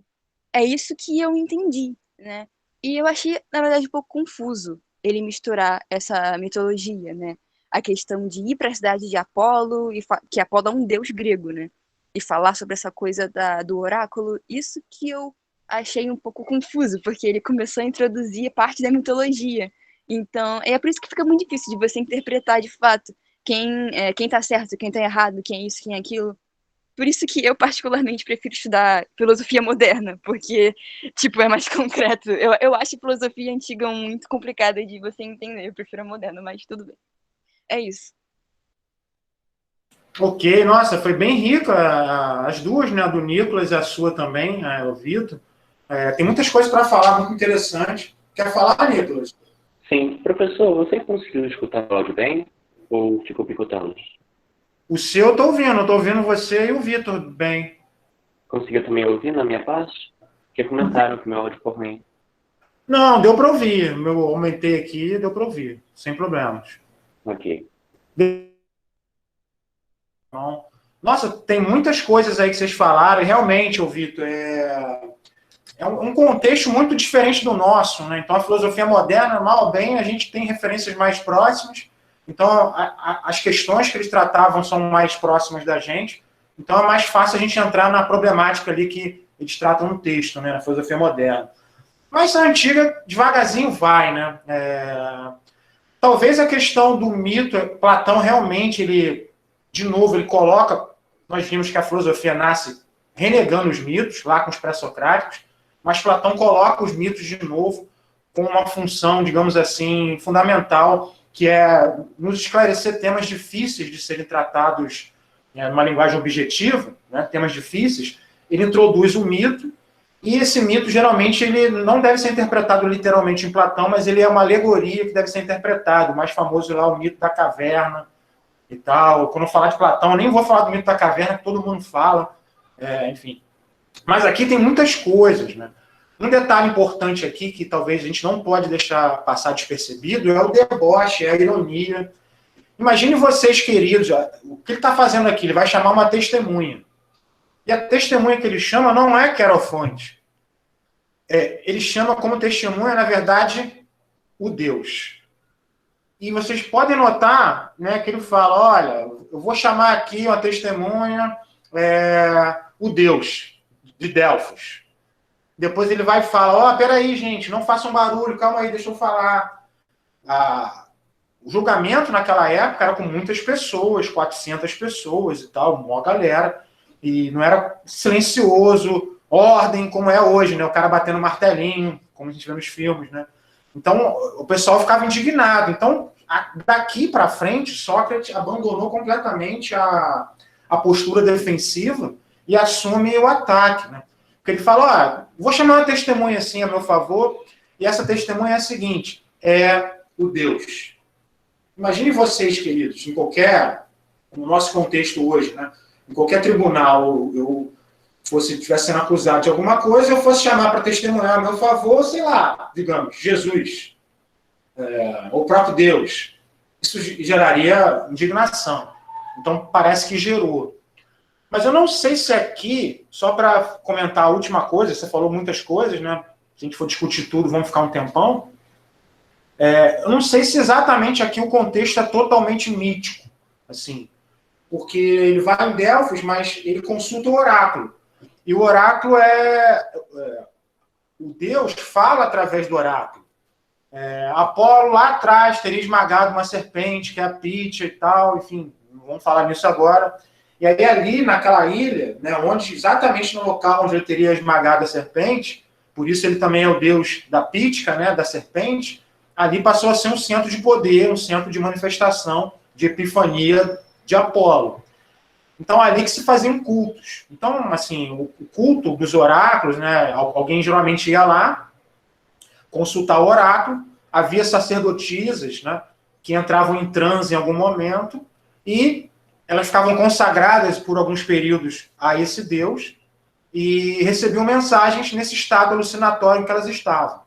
é isso que eu entendi, né? E eu achei, na verdade, um pouco confuso ele misturar essa mitologia, né? A questão de ir para a cidade de Apolo, que Apolo é um deus grego, né? E falar sobre essa coisa do oráculo, isso que eu achei um pouco confuso, porque ele começou a introduzir parte da mitologia. Então, é por isso que fica muito difícil de você interpretar de fato quem tá certo, quem tá errado, quem é isso, quem é aquilo. Por isso que eu, particularmente, prefiro estudar filosofia moderna, porque, tipo, é mais concreto. Eu acho filosofia antiga muito complicada de você entender. Eu prefiro a moderna, mas tudo bem. É isso. Ok, nossa, foi bem rica as duas, né? A do Nicolas e a sua também, o Vitor. Tem muitas coisas para falar, muito interessante. Quer falar, Nicolas? Sim. Professor, você conseguiu escutar o áudio bem? Ou ficou picotando? O seu eu tô ouvindo você e o Vitor bem. Conseguiu também ouvir na minha parte? Porque comentaram que o meu áudio ficou ruim. Não, deu para ouvir. Eu aumentei aqui, deu para ouvir, sem problemas. Ok. Nossa, tem muitas coisas aí que vocês falaram, e realmente, Vitor, é um contexto muito diferente do nosso, né? Então, a filosofia moderna, mal ou bem, a gente tem referências mais próximas, então as questões que eles tratavam são mais próximas da gente, então é mais fácil a gente entrar na problemática ali que eles tratam no texto, né? Na filosofia moderna. Mas a antiga, devagarzinho vai, né? Talvez a questão do mito, Platão realmente, de novo, ele coloca, nós vimos que a filosofia nasce renegando os mitos, lá com os pré-socráticos, mas Platão coloca os mitos de novo com uma função, digamos assim, fundamental, que é nos esclarecer temas difíceis de serem tratados numa linguagem objetiva, né, temas difíceis. Ele introduz o mito, e esse mito, geralmente, ele não deve ser interpretado literalmente em Platão, mas ele é uma alegoria que deve ser interpretado. O mais famoso lá é o mito da caverna e tal. Quando eu falar de Platão, eu nem vou falar do mito da caverna, que todo mundo fala, enfim. Mas aqui tem muitas coisas, né? Um detalhe importante aqui, que talvez a gente não pode deixar passar despercebido, é o deboche, é a ironia. Imagine vocês, queridos, o que ele está fazendo aqui? Ele vai chamar uma testemunha. E a testemunha que ele chama não é Querefonte. Ele chama como testemunha, na verdade, o Deus. E vocês podem notar, né, que ele fala, olha, eu vou chamar aqui uma testemunha, o Deus de Delfos. Depois ele vai e fala, peraí, gente, não façam barulho, calma aí, deixa eu falar. O julgamento naquela época era com muitas pessoas, 400 pessoas e tal, uma galera, e não era silencioso, ordem como é hoje, né? O cara batendo martelinho, como a gente vê nos filmes, né? Então, o pessoal ficava indignado. Então, daqui para frente, Sócrates abandonou completamente a postura defensiva e assume o ataque, né? Porque ele fala, vou chamar uma testemunha assim a meu favor, e essa testemunha é a seguinte, é o Deus. Imagine vocês, queridos, no nosso contexto hoje, né? Em qualquer tribunal, eu estivesse sendo acusado de alguma coisa, eu fosse chamar para testemunhar a meu favor, sei lá, digamos, Jesus, ou o próprio Deus. Isso geraria indignação. Então, parece que gerou. Mas eu não sei se aqui, só para comentar a última coisa, você falou muitas coisas, né? Se a gente for discutir tudo, vamos ficar um tempão. Eu não sei se exatamente aqui o contexto é totalmente mítico, assim, porque ele vai em Delfos, mas ele consulta o oráculo. E o oráculo o Deus fala através do oráculo. Apolo, lá atrás, teria esmagado uma serpente, que é a Pítia e tal, enfim, não vamos falar nisso agora. E aí ali, naquela ilha, né, exatamente no local onde ele teria esmagado a serpente, por isso ele também é o Deus da Pítica, né, da serpente, ali passou a ser um centro de poder, um centro de manifestação, de epifania de Apolo. Então, ali que se faziam cultos. Então, assim, o culto dos oráculos, né, alguém geralmente ia lá, consultar o oráculo, havia sacerdotisas, né, que entravam em transe em algum momento, e elas ficavam consagradas por alguns períodos a esse Deus, e recebiam mensagens nesse estado alucinatório que elas estavam.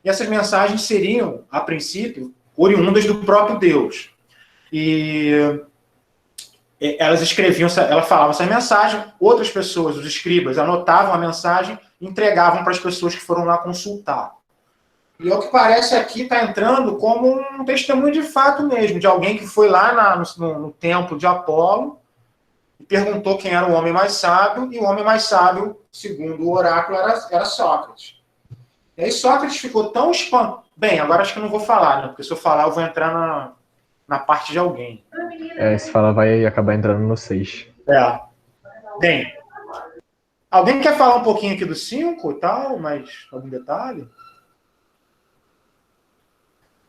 E essas mensagens seriam, a princípio, oriundas do próprio Deus. E elas escreviam, ela falava essa mensagem, outras pessoas, os escribas, anotavam a mensagem e entregavam para as pessoas que foram lá consultar. E ao que parece aqui está entrando como um testemunho de fato mesmo, de alguém que foi lá no templo de Apolo e perguntou quem era o homem mais sábio, e o homem mais sábio, segundo o oráculo, era Sócrates. E aí Sócrates ficou tão espantado. Bem, agora acho que eu não vou falar, né? Porque se eu falar, eu vou entrar na parte de alguém. Se falar, vai acabar entrando no 6. Bem, alguém quer falar um pouquinho aqui do 5 e tal, mas algum detalhe?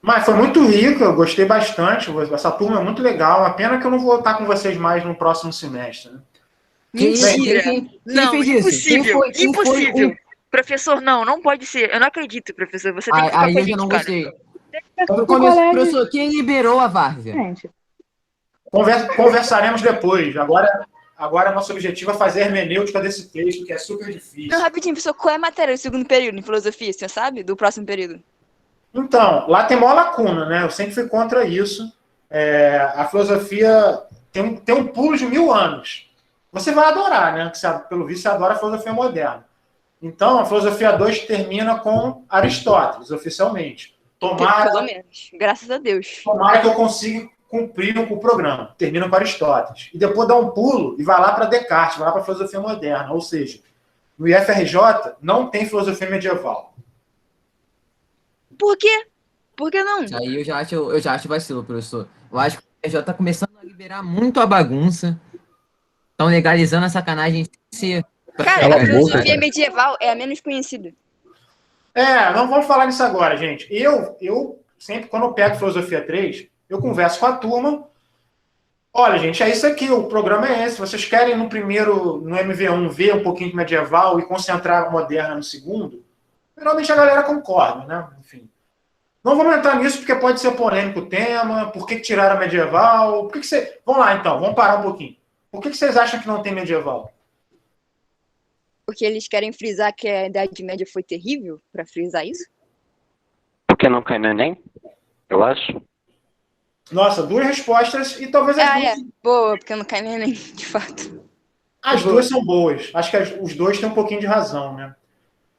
Mas foi muito rico, eu gostei bastante. Essa turma é muito legal. Uma pena que eu não vou estar com vocês mais no próximo semestre. Né? Mentira! Não, fez isso? impossível, Quem foi impossível. Professor, não pode ser. Eu não acredito, professor. Você tem que ficar Aí com a eu já gente, não cara. gostei. Professor, quem liberou a várzea? Gente. Conversaremos depois. Agora nosso objetivo é fazer a hermenêutica desse texto, que é super difícil. Não, rapidinho, professor, qual é a matéria do segundo período em filosofia, você sabe? Do próximo período? Então, lá tem maior lacuna, né? Eu sempre fui contra isso. A filosofia tem um pulo de 1000 anos. Você vai adorar, né? Pelo visto, você adora a filosofia moderna. Então, a filosofia 2 termina com Aristóteles, oficialmente. Pelo menos, graças a Deus. Tomara que eu consiga cumprir com o programa. Termina com Aristóteles. E depois dá um pulo e vai lá para Descartes, vai lá para a filosofia moderna. Ou seja, no IFRJ não tem filosofia medieval. Por quê? Por que não? Isso aí eu já acho vacilo, professor. Eu acho que o IFRJ tá começando a liberar muito a bagunça. Estão legalizando a sacanagem sem ser... Cara, a filosofia medieval é a menos conhecida. Não vamos falar nisso agora, gente. Eu sempre, quando eu pego filosofia 3, eu converso com a turma. Olha, gente, é isso aqui, o programa é esse. Vocês querem no MV1, ver um pouquinho de medieval e concentrar a moderna no segundo? Geralmente a galera concorda, né? Enfim. Não vamos entrar nisso porque pode ser polêmico o tema. Por que tiraram a medieval? Vamos lá, então. Vamos parar um pouquinho. Por que vocês acham que não tem medieval? Porque eles querem frisar que a Idade Média foi terrível? Pra frisar isso? Porque não cai no Enem? Eu acho. Nossa, 2 respostas e talvez as duas... Boa, porque não cai no Enem, de fato. As duas são boas. Acho que os dois têm um pouquinho de razão, né?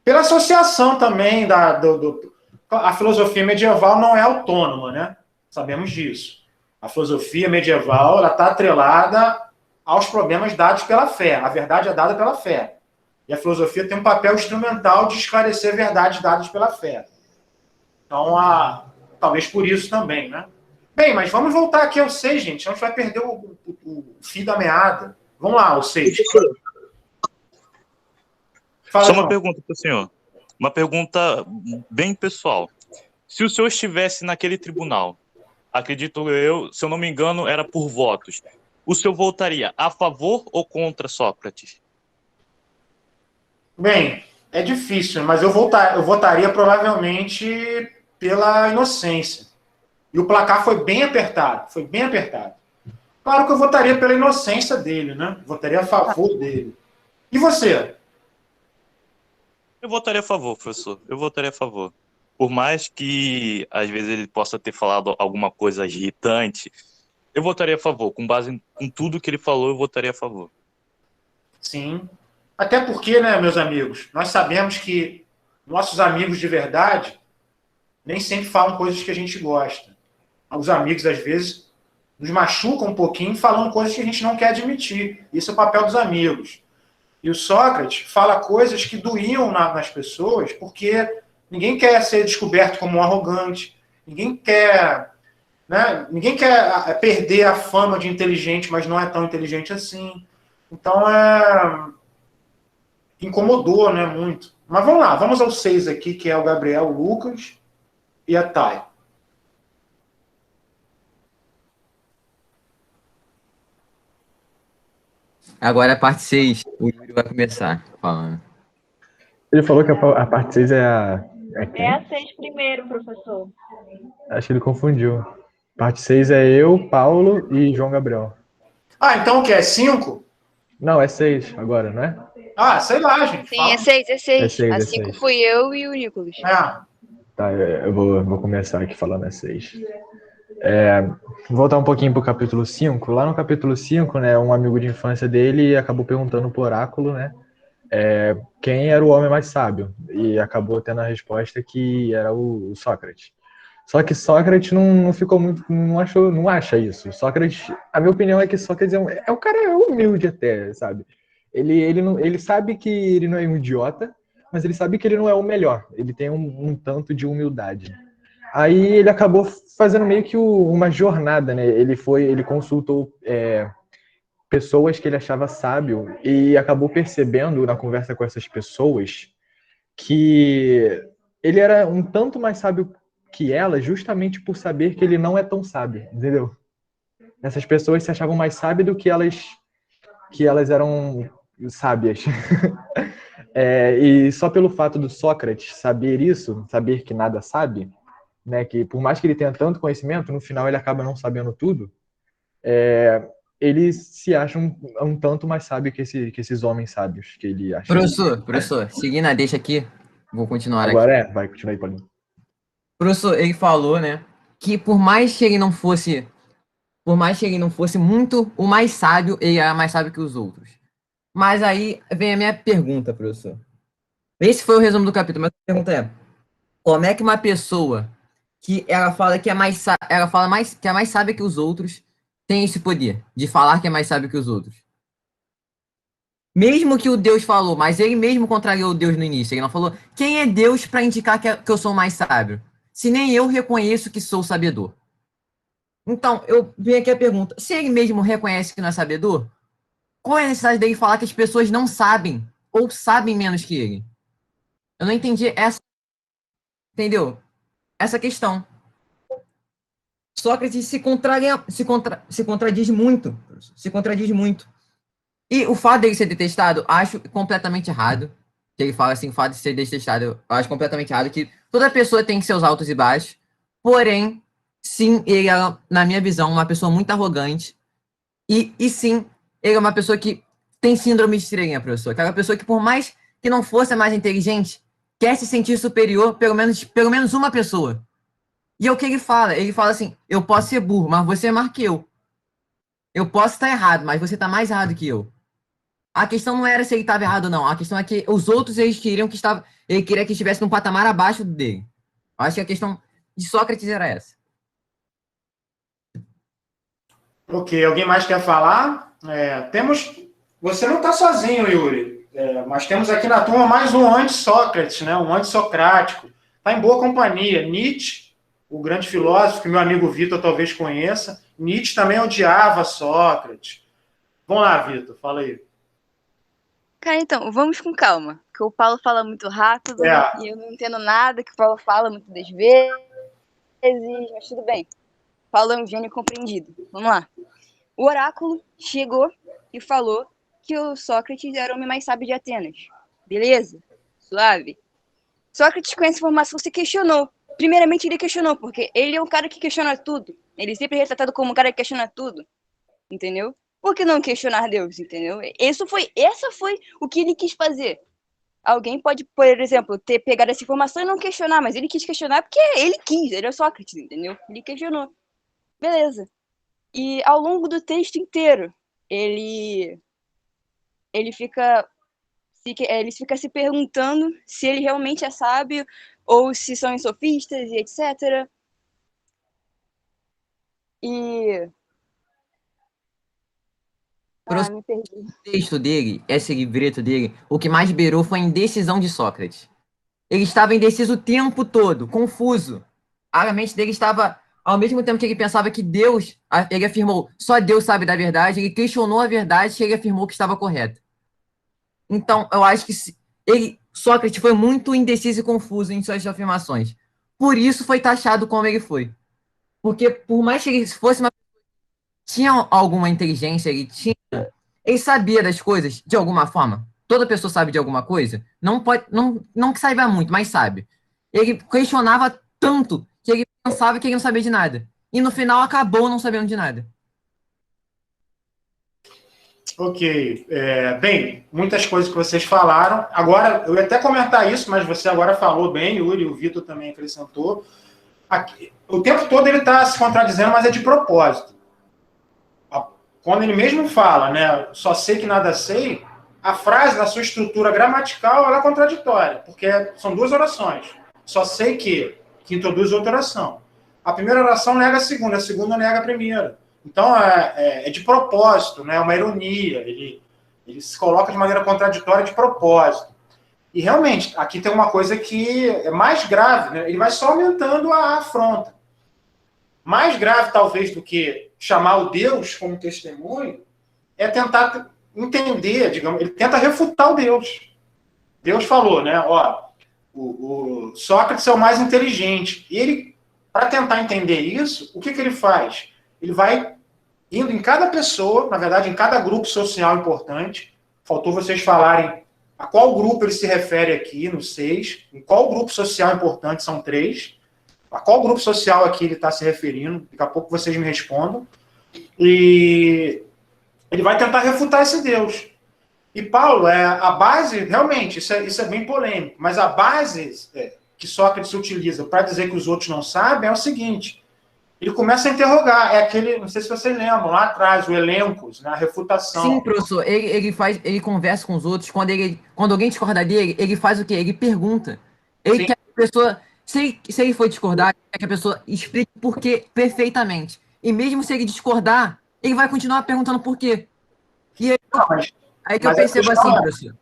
Pela associação também a filosofia medieval não é autônoma, né? Sabemos disso. A filosofia medieval está atrelada aos problemas dados pela fé. A verdade é dada pela fé. E a filosofia tem um papel instrumental de esclarecer verdades dadas pela fé. Então, talvez por isso também, né? Bem, mas vamos voltar aqui ao 6, gente. Senão a gente vai perder o fio da meada. Vamos lá, o 6. Só uma pergunta para o senhor. Uma pergunta bem pessoal. Se o senhor estivesse naquele tribunal, acredito eu, se eu não me engano, era por votos, o senhor votaria a favor ou contra Sócrates? Bem, é difícil, mas eu votaria provavelmente pela inocência. E o placar foi bem apertado, Claro que eu votaria pela inocência dele, né? Votaria a favor dele. E você? Eu votaria a favor, professor. Eu votaria a favor. Por mais que, às vezes, ele possa ter falado alguma coisa irritante, eu votaria a favor. Com base em tudo que ele falou, eu votaria a favor. Sim. Até porque, né, meus amigos, nós sabemos que nossos amigos de verdade nem sempre falam coisas que a gente gosta. Os amigos, às vezes, nos machucam um pouquinho falando coisas que a gente não quer admitir. Isso é o papel dos amigos. E o Sócrates fala coisas que doíam nas pessoas porque ninguém quer ser descoberto como um arrogante, ninguém quer perder a fama de inteligente, mas não é tão inteligente assim. Então, incomodou, né, muito. Mas vamos lá, vamos ao 6 aqui, que é o Gabriel, o Lucas e a Thay. Agora a parte 6, o Yuri vai começar falando. Ele falou que a parte 6 é a... É a 6 primeiro, professor. Acho que ele confundiu. Parte 6 é eu, Paulo e João Gabriel. Então o que? É 5? Não, é 6 agora, não é? Sei lá, gente. Sim, é 6, é 6. É 6, A é 5 6. fui eu e o Nicolas. Tá, eu vou começar aqui falando a 6. Vou voltar um pouquinho pro capítulo 5. Lá no capítulo 5, né, um amigo de infância dele acabou perguntando pro oráculo, né, quem era o homem mais sábio. E acabou tendo a resposta que era o Sócrates. Só que Sócrates não ficou muito, não acha isso. Sócrates, a minha opinião é que Sócrates é um cara humilde até, sabe? Ele sabe que ele não é um idiota, mas ele sabe que ele não é o melhor. Ele tem um tanto de humildade. Aí ele acabou fazendo meio que uma jornada, né? Ele consultou pessoas que ele achava sábio e acabou percebendo na conversa com essas pessoas que ele era um tanto mais sábio que ela, justamente por saber que ele não é tão sábio, entendeu? Essas pessoas se achavam mais sábias do que elas eram sábias. E só pelo fato do Sócrates saber isso, saber que nada sabe, né, que por mais que ele tenha tanto conhecimento, no final ele acaba não sabendo tudo, ele se acha um tanto mais sábio que esses homens sábios que ele acha. Professor, seguindo a deixa aqui, vou continuar agora aqui. Vai, continua aí, Paulinho. Professor, ele falou, né, que por mais que ele não fosse muito o mais sábio, ele era mais sábio que os outros. Mas aí vem a minha pergunta, professor. Esse foi o resumo do capítulo, mas a pergunta é: como é que uma pessoa que ela fala que é mais sábia que os outros tem esse poder de falar que é mais sábio que os outros? Mesmo que o Deus falou, mas ele mesmo contrariou o Deus no início. Ele não falou: quem é Deus para indicar que eu sou mais sábio? Se nem eu reconheço que sou sabedor. Então, eu venho aqui a pergunta: se ele mesmo reconhece que não é sabedor, qual é a necessidade dele falar que as pessoas não sabem ou sabem menos que ele? Eu não entendi entendeu? Essa questão. Sócrates se contradiz muito. E o fato dele ser detestado, acho completamente errado. Que ele fala assim, o fato de ser detestado, eu acho completamente errado, que toda pessoa tem seus altos e baixos. Porém, sim, ele é, na minha visão, uma pessoa muito arrogante. E sim, ele é uma pessoa que tem síndrome de estrelinha, professor. Aquela pessoa que, por mais que não fosse a mais inteligente, quer se sentir superior, pelo menos uma pessoa. E é o que ele fala. Ele fala assim: eu posso ser burro, mas você é mais que eu. Eu posso estar errado, mas você está mais errado que eu. A questão não era se ele estava errado, não. A questão é que os outros, ele queria que estivesse num patamar abaixo dele. Eu acho que a questão de Sócrates era essa. Ok, alguém mais quer falar? Você não está sozinho, Yuri, mas temos aqui na turma mais um anti-Sócrates, né? Um antissocrático. Está em boa companhia. Nietzsche, o grande filósofo, que meu amigo Vitor talvez conheça. Nietzsche também odiava Sócrates. Vamos lá, Vitor, fala aí. Cara, então, vamos com calma, porque o Paulo fala muito rápido e eu não entendo nada que o Paulo fala muitas das vezes, mas tudo bem. Paulo é um gênio compreendido. Vamos lá. O oráculo chegou e falou que o Sócrates era o homem mais sábio de Atenas. Beleza? Suave. Sócrates, com essa informação, se questionou. Primeiramente, ele questionou, porque ele é um cara que questiona tudo. Ele sempre é retratado como um cara que questiona tudo. Entendeu? Por que não questionar Deus, entendeu? Essa foi o que ele quis fazer. Alguém pode, por exemplo, ter pegado essa informação e não questionar, mas ele quis questionar porque ele quis, ele é Sócrates, entendeu? Ele questionou. Beleza. E ao longo do texto inteiro, ele fica se perguntando se ele realmente é sábio ou se são sofistas e etc. E me perdi. O texto dele, esse livreto dele, o que mais beirou foi a indecisão de Sócrates. Ele estava indeciso o tempo todo, confuso. A mente dele estava, ao mesmo tempo que ele pensava que Deus, ele afirmou, só Deus sabe da verdade, ele questionou a verdade que ele afirmou que estava correta. Então, eu acho que Sócrates foi muito indeciso e confuso em suas afirmações. Por isso foi taxado como ele foi. Porque por mais que ele fosse uma tinha alguma inteligência, ele sabia das coisas de alguma forma. Toda pessoa sabe de alguma coisa. Não que saiba muito, mas sabe. Ele questionava tanto que ele pensava que ele não sabia de nada. E no final acabou não sabendo de nada. Ok. Bem, muitas coisas que vocês falaram. Agora, eu ia até comentar isso, mas você agora falou bem, Yuri, o Vitor também acrescentou. O tempo todo ele está se contradizendo, mas é de propósito. Quando ele mesmo fala, né, só sei que nada sei, a frase, na sua estrutura gramatical, ela é contraditória, porque são duas orações. Só sei que introduz outra oração. A primeira oração nega a segunda nega a primeira. Então, é de propósito, né, é uma ironia, ele se coloca de maneira contraditória de propósito. E, realmente, aqui tem uma coisa que é mais grave, né, ele vai só aumentando a afronta. Mais grave, talvez, do que chamar o Deus como testemunho, é tentar entender, digamos, ele tenta refutar o Deus. Deus falou, né, o Sócrates é o mais inteligente. E ele, para tentar entender isso, o que ele faz? Ele vai indo em cada pessoa, na verdade, em cada grupo social importante. Faltou vocês falarem a qual grupo ele se refere aqui, no 6, em qual grupo social importante, são 3. A qual grupo social aqui ele está se referindo? Daqui a pouco vocês me respondam. E ele vai tentar refutar esse Deus. E Paulo, a base, realmente, isso é bem polêmico, mas a base que Sócrates utiliza para dizer que os outros não sabem é o seguinte: ele começa a interrogar, não sei se vocês lembram, lá atrás, o elencos, né, a refutação. Sim, professor, ele conversa com os outros, quando alguém discorda dele, ele faz o quê? Ele pergunta. Ele quer que a pessoa... Se ele for discordar, é que a pessoa explique por quê perfeitamente. E mesmo se ele discordar, ele vai continuar perguntando por quê. E aí que eu percebo assim, professor.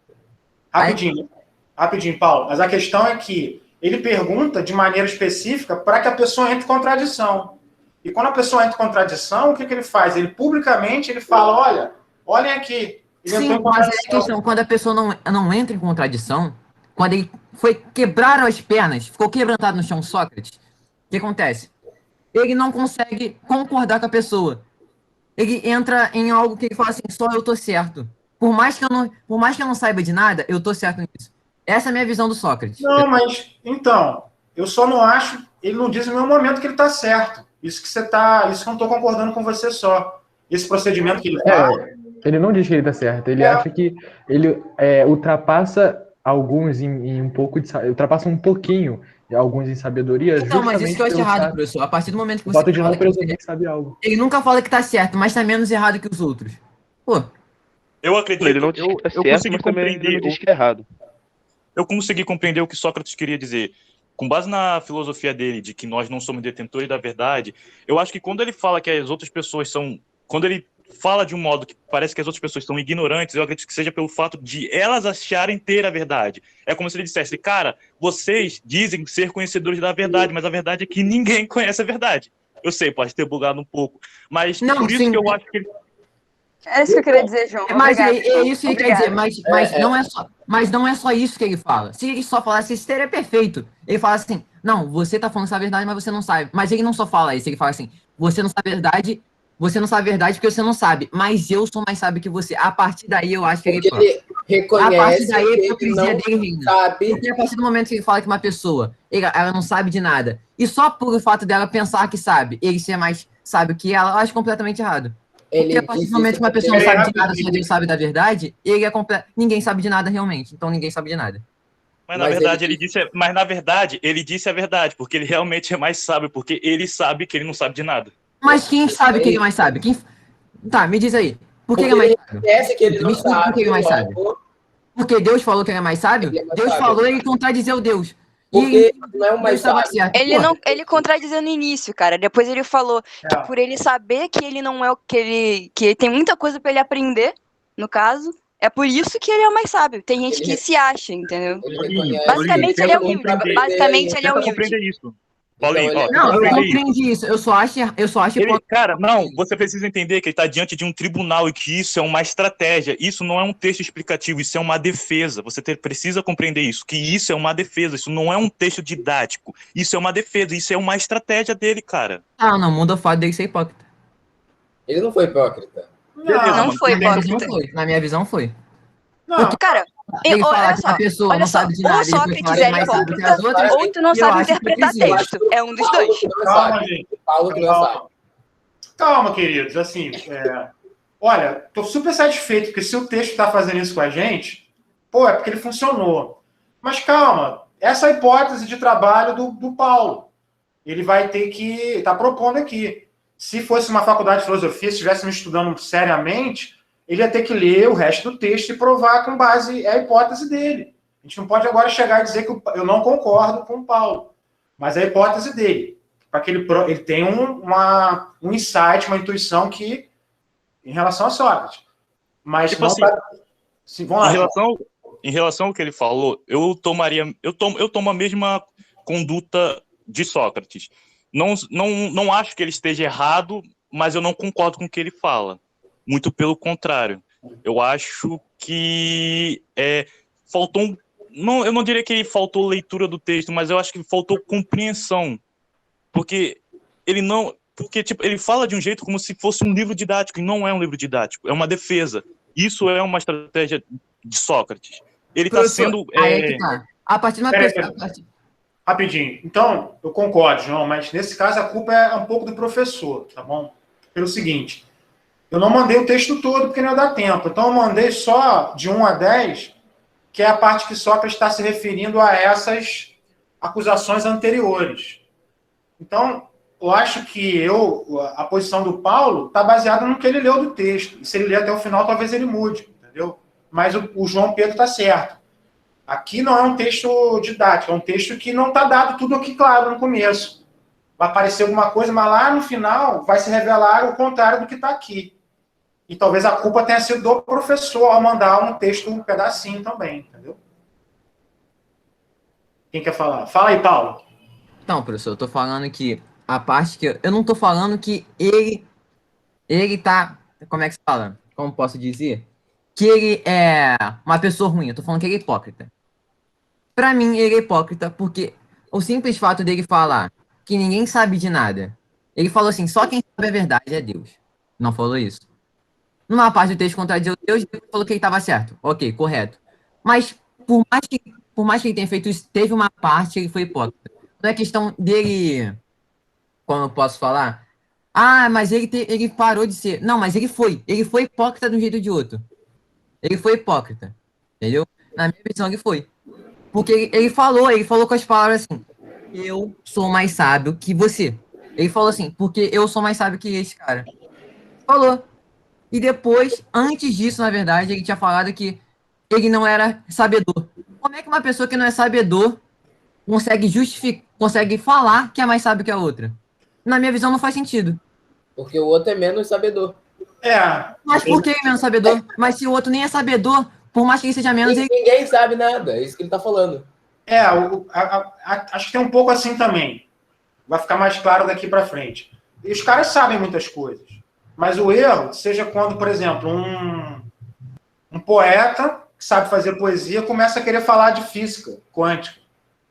Rapidinho, Paulo. Mas a questão é que ele pergunta de maneira específica para que a pessoa entre em contradição. E quando a pessoa entra em contradição, o que ele faz? Ele publicamente fala, olhem aqui. Sim, mas é a questão, quando a pessoa não entra em contradição, quando ele quebraram as pernas, ficou quebrantado no chão Sócrates, o que acontece? Ele não consegue concordar com a pessoa. Ele entra em algo que ele fala assim, só eu tô certo. Por mais que eu não saiba de nada, eu tô certo nisso. Essa é a minha visão do Sócrates. Não, mas, então, eu só não acho, ele não diz em nenhum momento que ele tá certo. Isso que eu não tô concordando com você só. Esse procedimento que ele faz... Ele não diz que ele tá certo, ele acha que ele ultrapassa alguns em um pouco de... ultrapassa um pouquinho alguns em sabedoria. Então, mas isso que eu acho errado, professor. A partir do momento que você fala que sabe algo. Ele nunca fala que tá certo, mas tá menos errado que os outros. Pô. Eu acredito. Ele não diz que tá certo, consegui compreender. Não diz que é errado. Eu consegui compreender o que Sócrates queria dizer. Com base na filosofia dele, de que nós não somos detentores da verdade, eu acho que quando ele fala que as outras pessoas são quando ele fala de um modo que parece que as outras pessoas são ignorantes, eu acredito que seja pelo fato de elas acharem ter a verdade. É como se ele dissesse, cara, vocês dizem ser conhecedores da verdade, mas a verdade é que ninguém conhece a verdade. Eu sei, pode ter bugado um pouco, mas Não, por isso sim. que eu acho que ele... É isso que eu queria dizer, João. Mas Obrigada, é isso que ele quer dizer, Obrigada. mas não é só isso que ele fala. Se ele só falasse isso, seria perfeito. Ele fala assim, não, você tá falando essa verdade, mas você não sabe. Mas ele não só fala isso, ele fala assim, você não sabe a verdade porque você não sabe, mas eu sou mais sábio que você. A partir daí eu acho que ele Porque ele reconhece a partir daí a que ele hipocrisia não dele reina. sabe. Porque a partir do momento que ele fala que uma pessoa, ela não sabe de nada, e só por o fato dela pensar que sabe, ele ser mais sábio que ela, eu acho completamente errado. Porque a partir do momento que uma pessoa não sabe de nada, só Deus sabe da verdade, ninguém sabe de nada realmente. Então ninguém sabe de nada. Mas na verdade ele disse a verdade, porque ele realmente é mais sábio, porque ele sabe que ele não sabe de nada. Mas quem sabe que ele mais sabe? Tá, me diz aí. Por que ele é mais sábio? Reconhece que ele não Me explica por que ele é mais sabe, sábio. Porque Deus falou que ele é mais sábio? Deus sábio. falou e ele contradizeu Deus. Porque não é o mais Deus tava sábio. certo. Ele contradizeu no início, cara. Depois ele falou que por ele saber que ele não é o que ele tem muita coisa pra ele aprender, no caso, é por isso que ele é o mais sábio. Tem gente que se acha, entendeu? Basicamente ele é humilde. Basicamente ele é humilde. Compreender isso. Paulinho, ó, Não, eu compreender compreendi isso. Eu só acho Cara, não, você precisa entender que ele está diante de um tribunal e que isso é uma estratégia. Isso não é um texto explicativo, isso é uma defesa. Você precisa compreender isso, que isso é uma defesa, isso não é um texto didático. Isso é uma defesa, isso é uma estratégia dele, cara. Ah, não muda o fato dele ser hipócrita. Ele não foi hipócrita. Não foi hipócrita. Na minha visão foi. Não. Cara, Ele fala olha que só, uma pessoa não sabe de nada, ou e depois Sócrates fala que é é mais sábio que as hipócrita, outras, ou tu não e eu sabe acho interpretar hipocrisia. texto. É um dos dois. Calma, gente. Paulo que não sabe. Calma, queridos. Assim, olha, tô super satisfeito, porque se o texto está fazendo isso com a gente, pô, é porque ele funcionou. Mas calma, essa é a hipótese de trabalho do Paulo. Ele vai ter que... Está propondo aqui. Se fosse uma faculdade de filosofia, se estivéssemos estudando seriamente, ele ia ter que ler o resto do texto e provar com base a hipótese dele. A gente não pode agora chegar e dizer que eu não concordo com o Paulo, mas é a hipótese dele. Para que ele tenha um insight, uma intuição que em relação a Sócrates. Mas tipo não assim, sim, vamos lá, em relação ao que ele falou, eu tomo a mesma conduta de Sócrates. Não acho que ele esteja errado, mas eu não concordo com o que ele fala. Muito pelo contrário. Eu acho que faltou eu não diria que faltou leitura do texto, mas eu acho que faltou compreensão. Porque ele fala de um jeito como se fosse um livro didático, e não é um livro didático, é uma defesa. Isso é uma estratégia de Sócrates. Ele está sendo... Aí é que tá. A partir de uma pessoa... Rapidinho. Então, eu concordo, João, mas nesse caso a culpa é um pouco do professor, tá bom? Pelo seguinte, eu não mandei o texto todo porque não ia dar tempo. Então, eu mandei só de 1 a 10, que é a parte que Sócrates está se referindo a essas acusações anteriores. Então, eu acho que a posição do Paulo está baseada no que ele leu do texto. E se ele ler até o final, talvez ele mude, entendeu? Mas o João Pedro está certo. Aqui não é um texto didático, é um texto que não está dado tudo aqui claro no começo. Vai aparecer alguma coisa, mas lá no final vai se revelar o contrário do que está aqui. E talvez a culpa tenha sido do professor ao mandar um texto, um pedacinho também, entendeu? Quem quer falar? Fala aí, Paulo. Não, professor, eu tô falando que a parte que... Eu não tô falando que ele tá... Como é que se fala? Como posso dizer? Que ele é uma pessoa ruim. Eu tô falando que ele é hipócrita. Pra mim, ele é hipócrita porque o simples fato dele falar que ninguém sabe de nada. Ele falou assim, só quem sabe a verdade é Deus. Não falou isso. Numa parte do texto contradiziu Deus e falou que ele estava certo. Ok, correto. Mas, por mais que ele tenha feito isso, teve uma parte que ele foi hipócrita. Não é questão dele... Como eu posso falar? Ah, mas ele parou de ser... Não, mas ele foi. Ele foi hipócrita de um jeito ou de outro. Ele foi hipócrita. Entendeu? Na minha visão, ele foi. Porque ele falou com as palavras assim, eu sou mais sábio que você. Ele falou assim, porque eu sou mais sábio que esse cara. Falou. E depois, antes disso, na verdade, ele tinha falado que ele não era sabedor. Como é que uma pessoa que não é sabedor consegue falar que é mais sábio que a outra? Na minha visão, não faz sentido. Porque o outro é menos sabedor. Mas por que ele não é sabedor? Mas se o outro nem é sabedor, por mais que ele seja menos, ele... Ninguém sabe nada, é isso que ele tá falando. Acho que tem um pouco assim também. Vai ficar mais claro daqui para frente. E os caras sabem muitas coisas. Mas o erro, seja quando, por exemplo, um poeta que sabe fazer poesia começa a querer falar de física quântica.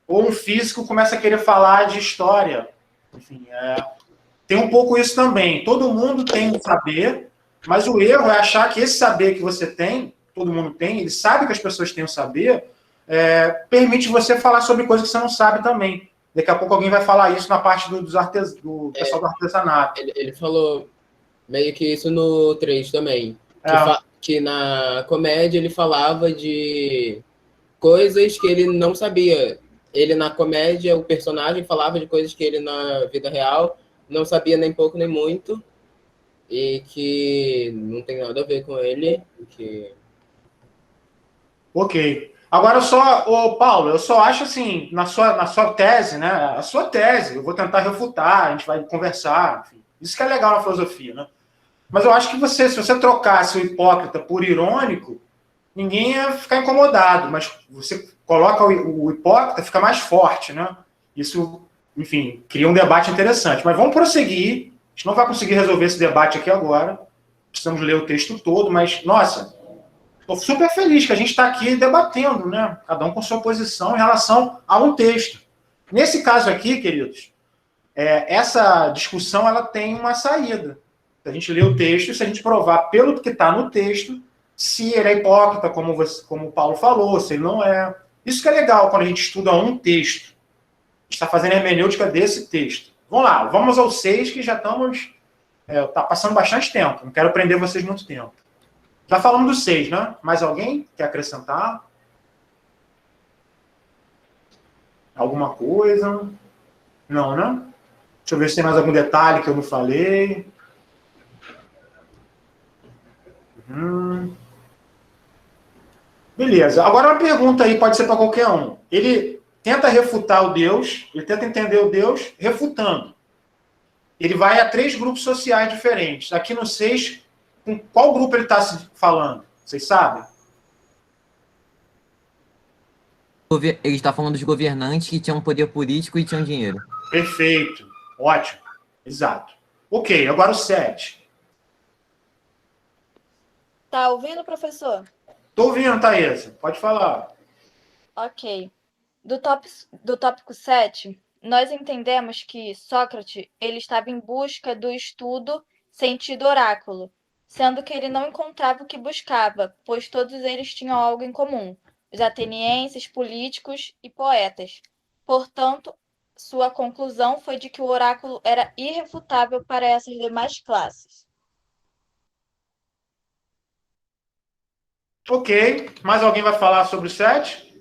Ou um físico começa a querer falar de história. Enfim, tem um pouco isso também. Todo mundo tem um saber, mas o erro é achar que esse saber que você tem, todo mundo tem, ele sabe que as pessoas têm o saber, permite você falar sobre coisas que você não sabe também. Daqui a pouco alguém vai falar isso na parte do pessoal do artesanato. Ele falou meio que isso no 3 também. Que na comédia ele falava de coisas que ele não sabia. Ele na comédia, o personagem falava de coisas que ele na vida real não sabia nem pouco nem muito. E que não tem nada a ver com ele. Ok. Agora, Paulo, eu só acho assim, na sua tese, né? A sua tese, eu vou tentar refutar, a gente vai conversar, enfim. Isso que é legal na filosofia, né? Mas eu acho que se você trocasse o hipócrita por irônico, ninguém ia ficar incomodado, mas você coloca o hipócrita, fica mais forte, né? Isso, enfim, cria um debate interessante. Mas vamos prosseguir, a gente não vai conseguir resolver esse debate aqui agora, precisamos ler o texto todo, mas, nossa, estou super feliz que a gente está aqui debatendo, né? Cada um com sua posição em relação a um texto. Nesse caso aqui, queridos, essa discussão ela tem uma saída. Se a gente lê o texto, se a gente provar pelo que está no texto, se ele é hipócrita, como o Paulo falou, se ele não é. Isso que é legal quando a gente estuda um texto. A gente está fazendo a hermenêutica desse texto. Vamos lá, vamos ao 6, que já estamos... Está passando bastante tempo, não quero prender vocês muito tempo. Já falamos do 6, né? Mais alguém quer acrescentar? Alguma coisa? Não, né? Deixa eu ver se tem mais algum detalhe que eu não falei. Beleza. Agora uma pergunta aí, pode ser para qualquer um. Ele tenta refutar o Deus, ele tenta entender o Deus refutando. Ele vai a 3 grupos sociais diferentes. Aqui no 6, com qual grupo ele está falando? Vocês sabem? Ele está falando dos governantes que tinham poder político e tinham dinheiro. Perfeito. Ótimo. Exato. Ok, agora o 7. Tá ouvindo, professor? Tô ouvindo, Thaisa. Pode falar. Ok. Do tópico 7, nós entendemos que Sócrates ele estava em busca do estudo sentido oráculo, sendo que ele não encontrava o que buscava, pois todos eles tinham algo em comum, os atenienses, políticos e poetas. Portanto, sua conclusão foi de que o oráculo era irrefutável para essas demais classes. Ok. Mais alguém vai falar sobre o 7?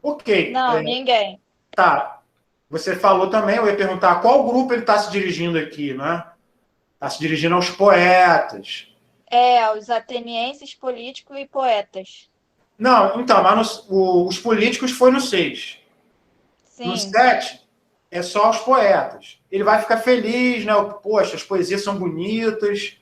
Ok. Não, ninguém. Tá. Você falou também, eu ia perguntar a qual grupo ele está se dirigindo aqui, né? Está se dirigindo aos poetas. Aos atenienses, políticos e poetas. Não, então, mas os políticos foi no 6. Sim. No 7, é só os poetas. Ele vai ficar feliz, né? Poxa, as poesias são bonitas.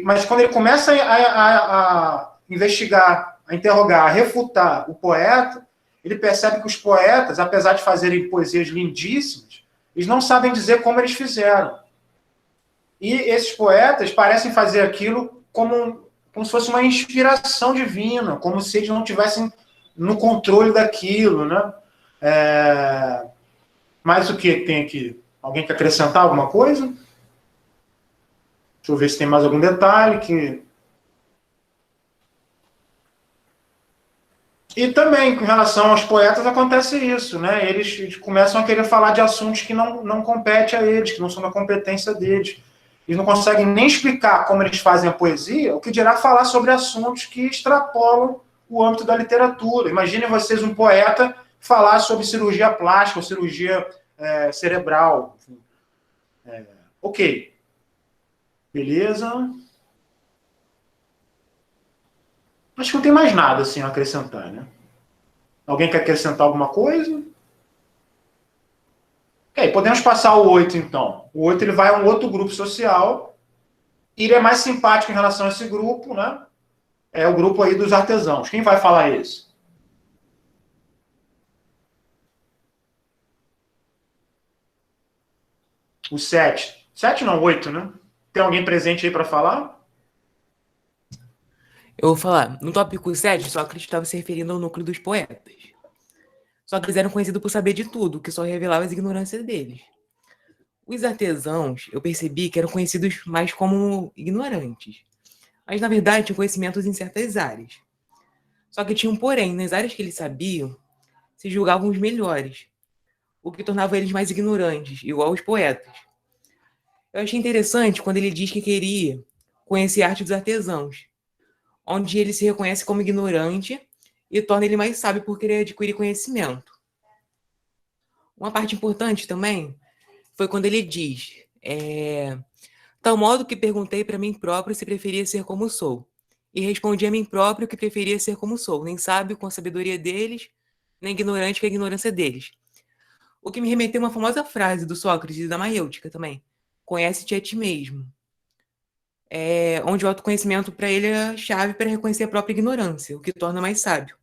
Mas quando ele começa a investigar, a interrogar, a refutar o poeta, ele percebe que os poetas, apesar de fazerem poesias lindíssimas, eles não sabem dizer como eles fizeram. E esses poetas parecem fazer aquilo como se fosse uma inspiração divina, como se eles não tivessem no controle daquilo, né? Mas o que tem aqui? Alguém quer acrescentar alguma coisa? Deixa eu ver se tem mais algum detalhe que... E também, com relação aos poetas, acontece isso, né? Eles começam a querer falar de assuntos que não competem a eles, que não são da competência deles. Eles não conseguem nem explicar como eles fazem a poesia, o que dirá falar sobre assuntos que extrapolam o âmbito da literatura. Imaginem vocês um poeta falar sobre cirurgia plástica ou cirurgia cerebral. Enfim. Ok. Beleza. Acho que não tem mais nada assim a acrescentar, né? Alguém quer acrescentar alguma coisa? Ok, podemos passar o 8, então. O 8 ele vai a um outro grupo social, e ele é mais simpático em relação a esse grupo, né? É o grupo aí dos artesãos. Quem vai falar esse? O 7. 7 não, 8, né? Tem alguém presente aí para falar? Eu vou falar. No tópico 7, Sócrates estava se referindo ao núcleo dos poetas. Sócrates eram conhecidos por saber de tudo, o que só revelava as ignorâncias deles. Os artesãos, eu percebi que eram conhecidos mais como ignorantes. Mas, na verdade, tinham conhecimentos em certas áreas. Só que tinha um porém. Nas áreas que eles sabiam, se julgavam os melhores, o que tornava eles mais ignorantes, igual os poetas. Eu achei interessante quando ele diz que queria conhecer a arte dos artesãos, onde ele se reconhece como ignorante e torna ele mais sábio por querer adquirir conhecimento. Uma parte importante também foi quando ele diz, tal modo que perguntei para mim próprio se preferia ser como sou, e respondi a mim próprio que preferia ser como sou, nem sábio com a sabedoria deles, nem ignorante com a ignorância deles. O que me remeteu a uma famosa frase do Sócrates e da Maêutica também, conhece-te a ti mesmo. Onde o autoconhecimento para ele é a chave para reconhecer a própria ignorância, o que torna mais sábio.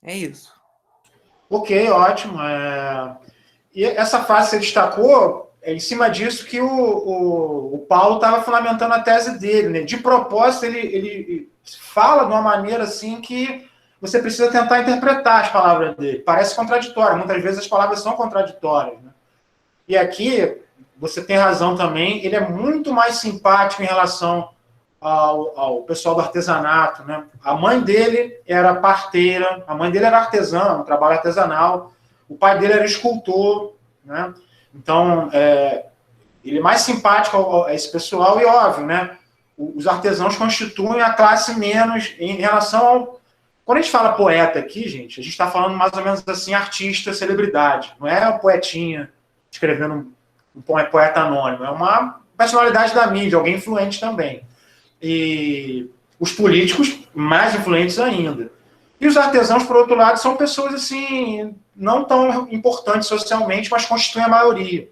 É isso. Ok, ótimo. E essa frase que você destacou, é em cima disso que o Paulo estava fundamentando a tese dele, né? De propósito, ele fala de uma maneira assim que você precisa tentar interpretar as palavras dele. Parece contraditório, muitas vezes as palavras são contraditórias, né? E aqui, você tem razão também, ele é muito mais simpático em relação ao pessoal do artesanato, né? A mãe dele era parteira, a mãe dele era artesã, um trabalho artesanal, o pai dele era escultor, né? Então, ele é mais simpático a esse pessoal e, óbvio, né? Os artesãos constituem a classe menos em relação ao... Quando a gente fala poeta aqui, gente, a gente está falando mais ou menos assim, artista, celebridade, não é uma poetinha escrevendo um poeta anônimo, é uma personalidade da mídia, alguém influente também. E os políticos, mais influentes ainda. E os artesãos, por outro lado, são pessoas assim, não tão importantes socialmente, mas constituem a maioria.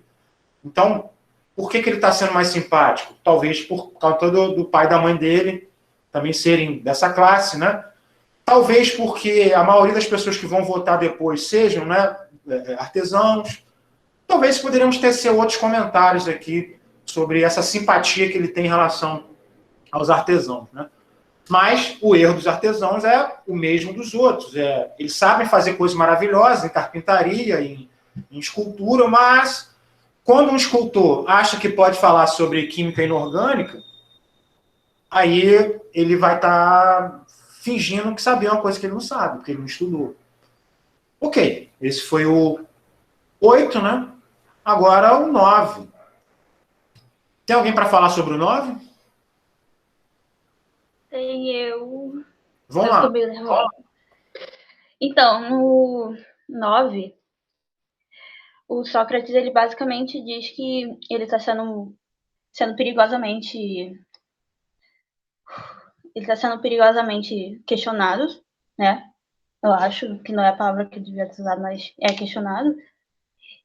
Então, por que ele está sendo mais simpático? Talvez por causa do pai e da mãe dele também serem dessa classe, né? Talvez porque a maioria das pessoas que vão votar depois sejam, né, artesãos. Talvez poderíamos tecer outros comentários aqui sobre essa simpatia que ele tem em relação aos artesãos, né? Mas o erro dos artesãos é o mesmo dos outros. Eles sabem fazer coisas maravilhosas em carpintaria, em escultura, mas quando um escultor acha que pode falar sobre química inorgânica, aí ele vai estar fingindo que sabia uma coisa que ele não sabe, porque ele não estudou. Ok, esse foi o 8, né? Agora o 9. Tem alguém para falar sobre o 9? Tem eu. Vamos lá. Então, no 9, o Sócrates, ele basicamente diz que ele está sendo perigosamente... Ele está sendo perigosamente questionado, né? Eu acho que não é a palavra que eu devia usar, mas é questionado.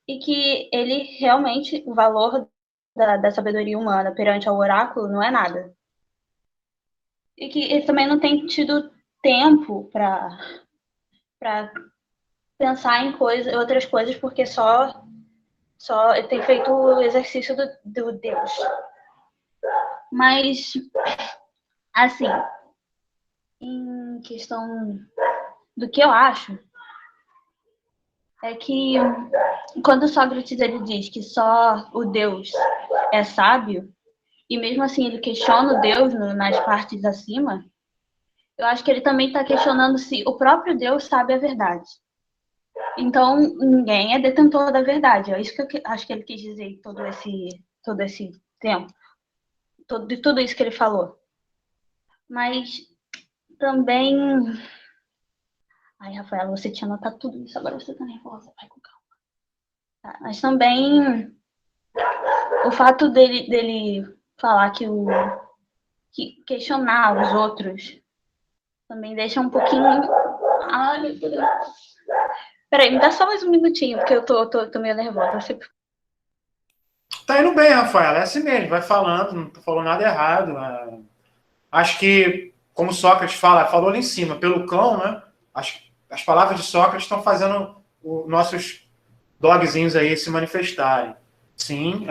E que ele realmente, o valor da sabedoria humana perante ao oráculo não é nada. E que ele também não tem tido tempo para pensar em outras coisas, porque só ele tem feito o exercício do Deus. Mas, assim, em questão do que eu acho, é que quando Sócrates ele diz que só o Deus é sábio, e mesmo assim ele questiona o Deus nas partes acima, eu acho que ele também está questionando se o próprio Deus sabe a verdade. Então, ninguém é detentor da verdade. É isso que eu acho que ele quis dizer todo esse tempo. De tudo isso que ele falou. Mas também... Ai, Rafaela, você tinha anotado tudo isso, agora você tá nervosa. Vai com calma. Tá, mas também o fato dele falar que questionar os outros também deixa um pouquinho... Ai, meu Deus. Peraí, me dá só mais um minutinho, porque eu tô meio nervosa. Tá indo bem, Rafael. É assim mesmo, vai falando, não tô falando nada errado. Acho que, como Sócrates falou ali em cima, pelo cão, né? As palavras de Sócrates estão fazendo os nossos dogzinhos aí se manifestarem. Sim.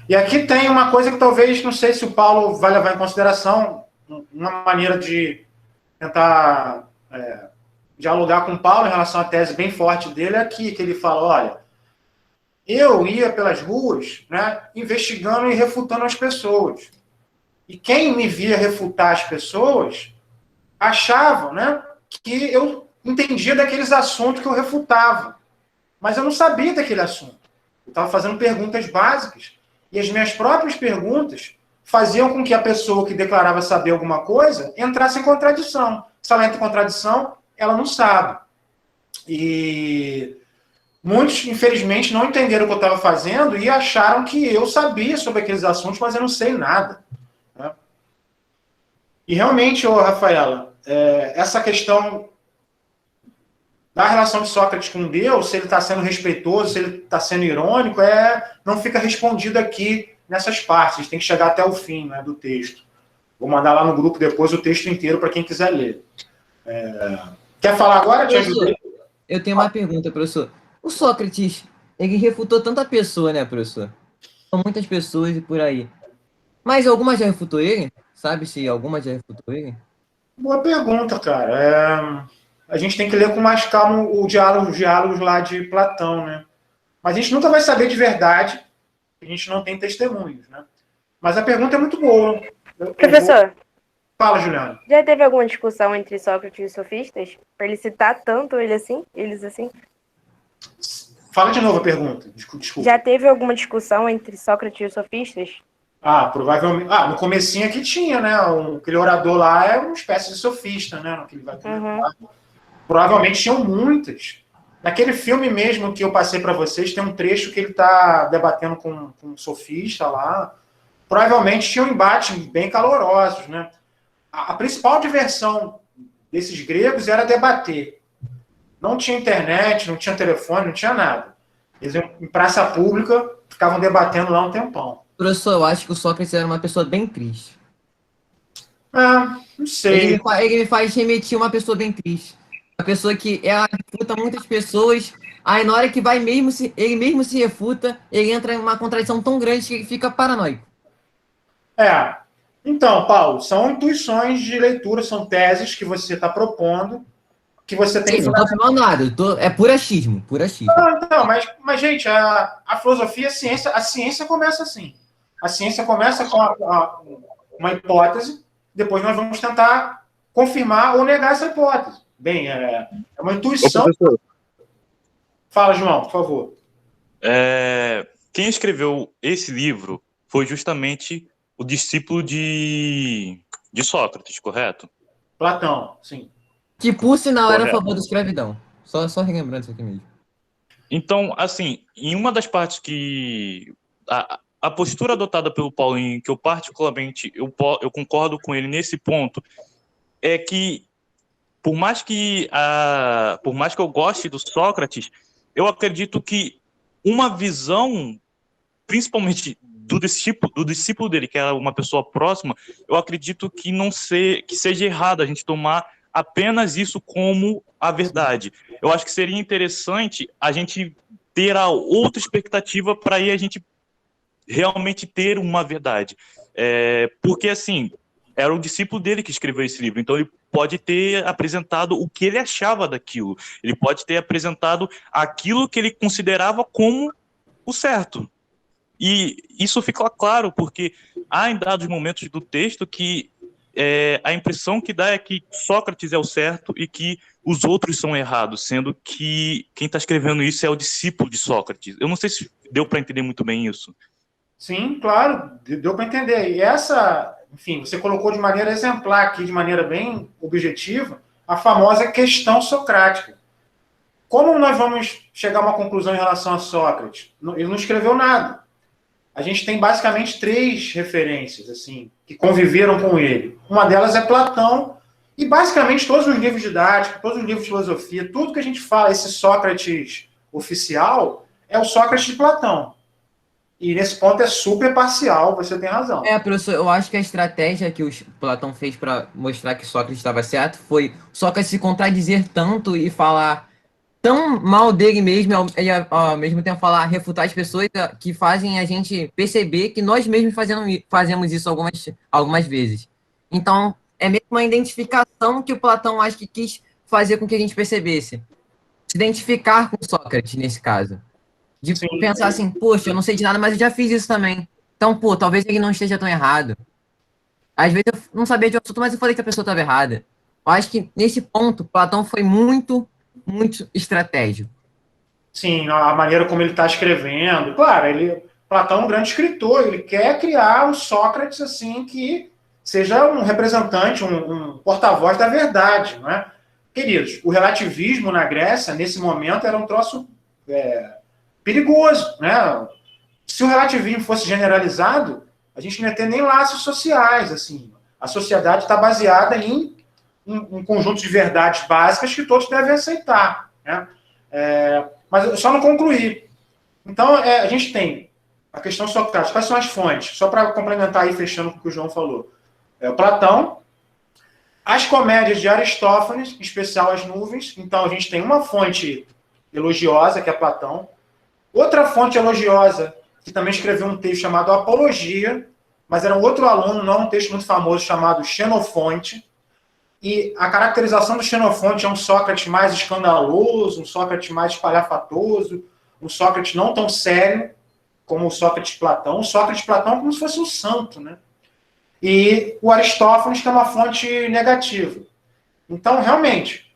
E aqui tem uma coisa que talvez, não sei se o Paulo vai levar em consideração, uma maneira de tentar dialogar com o Paulo em relação à tese bem forte dele, é aqui, que ele fala, olha, eu ia pelas ruas, né, investigando e refutando as pessoas. E quem me via refutar as pessoas achava, né, que eu entendia daqueles assuntos que eu refutava. Mas eu não sabia daquele assunto. Eu estava fazendo perguntas básicas. E as minhas próprias perguntas faziam com que a pessoa que declarava saber alguma coisa entrasse em contradição. Se ela entra em contradição, ela não sabe. E muitos, infelizmente, não entenderam o que eu estava fazendo e acharam que eu sabia sobre aqueles assuntos, mas eu não sei nada. Né? E realmente, Rafaela, essa questão da relação de Sócrates com Deus, se ele está sendo respeitoso, se ele está sendo irônico, não fica respondido aqui nessas partes. A gente tem que chegar até o fim, né, do texto. Vou mandar lá no grupo depois o texto inteiro para quem quiser ler. Quer falar agora, Tia Júlia? Eu tenho uma pergunta, professor. O Sócrates, ele refutou tanta pessoa, né, professor? São muitas pessoas e por aí. Mas alguma já refutou ele? Sabe se alguma já refutou ele? Boa pergunta, cara. A gente tem que ler com mais calma os diálogos lá de Platão, né? Mas a gente nunca vai saber de verdade, a gente não tem testemunhos, né? Mas a pergunta é muito boa. Professor. Fala, Juliana. Já teve alguma discussão entre Sócrates e os sofistas? Para ele citar tanto eles assim? Fala de novo a pergunta. Desculpa. Já teve alguma discussão entre Sócrates e os sofistas? Provavelmente. No comecinho aqui tinha, né? Aquele orador lá é uma espécie de sofista, né? No que ele vai comentar. Provavelmente tinham muitas. Naquele filme mesmo que eu passei para vocês, tem um trecho que ele está debatendo com um sofista lá. Provavelmente tinham embates bem calorosos, né? A principal diversão desses gregos era debater. Não tinha internet, não tinha telefone, não tinha nada. Eles iam em praça pública, ficavam debatendo lá um tempão. Professor, eu acho que o Sócrates era uma pessoa bem triste. Não sei. Ele me faz remeter uma pessoa bem triste. Uma pessoa que refuta muitas pessoas, aí na hora que ele mesmo se refuta, ele entra em uma contradição tão grande que ele fica paranoico. Então, Paulo, são intuições de leitura, são teses que você está propondo, que você tem que... Não estou falando nada, é puro achismo, puro achismo. Não, mas gente, a filosofia, a ciência começa assim. A ciência começa com uma hipótese, depois nós vamos tentar confirmar ou negar essa hipótese. Bem, é uma intuição. Fala, João, por favor. Quem escreveu esse livro foi justamente o discípulo de Sócrates, correto? Platão, sim. Que, por sinal, era a favor da escravidão. Só relembrando isso aqui mesmo. Então, assim, em uma das partes que... A postura adotada pelo Paulinho, que eu particularmente eu concordo com ele nesse ponto, é que por mais que eu goste do Sócrates, eu acredito que uma visão, principalmente do discípulo dele, que era uma pessoa próxima, eu acredito que que seja errado a gente tomar apenas isso como a verdade. Eu acho que seria interessante a gente ter a outra expectativa para aí a gente realmente ter uma verdade. Porque, assim, era o discípulo dele que escreveu esse livro, então ele pode ter apresentado o que ele achava daquilo, ele pode ter apresentado aquilo que ele considerava como o certo. E isso fica claro, porque há em dados momentos do texto que a impressão que dá é que Sócrates é o certo e que os outros são errados, sendo que quem está escrevendo isso é o discípulo de Sócrates. Eu não sei se deu para entender muito bem isso. Sim, claro, deu para entender. E enfim, você colocou de maneira exemplar aqui, de maneira bem objetiva, a famosa questão socrática. Como nós vamos chegar a uma conclusão em relação a Sócrates? Ele não escreveu nada. A gente tem basicamente 3 referências, assim, que conviveram com ele. Uma delas é Platão, E basicamente todos os livros didáticos, todos os livros de filosofia, tudo que a gente fala, esse Sócrates oficial, é o Sócrates de Platão. E nesse ponto é super parcial, você tem razão. Professor, eu acho que a estratégia que o Platão fez para mostrar que Sócrates estava certo foi Sócrates se contradizer tanto e falar tão mal dele mesmo, e ao mesmo tempo refutar as pessoas que fazem a gente perceber que nós mesmos fazemos isso algumas vezes. Então, é mesmo uma identificação que o Platão acho que quis fazer com que a gente percebesse. Se identificar com Sócrates, nesse caso. De pensar assim, poxa, eu não sei de nada, mas eu já fiz isso também. Então, talvez ele não esteja tão errado. Às vezes eu não sabia de um assunto, mas eu falei que a pessoa estava errada. Eu acho que, nesse ponto, Platão foi muito estratégico. Sim, a maneira como ele está escrevendo. Claro, Platão é um grande escritor, ele quer criar um Sócrates assim que seja um representante, um porta-voz da verdade, não é? Queridos, o relativismo na Grécia, nesse momento, era um troço perigoso, né? Se o relativismo fosse generalizado, a gente não ia ter nem laços sociais, assim. A sociedade está baseada em um conjunto de verdades básicas que todos devem aceitar, né? Mas eu só não concluí. Então, a gente tem a questão socrática. Quais são as fontes? Só para complementar aí, fechando com o que o João falou. O Platão, as comédias de Aristófanes, em especial as nuvens. Então, a gente tem uma fonte elogiosa, que é Platão. Outra fonte elogiosa, que também escreveu um texto chamado Apologia, mas era um outro aluno, não um texto muito famoso, chamado Xenofonte. E a caracterização do Xenofonte é um Sócrates mais escandaloso, um Sócrates mais espalhafatoso, um Sócrates não tão sério como o Sócrates Platão. O Sócrates Platão é como se fosse um santo, né? E o Aristófanes, que é uma fonte negativa. Então, realmente,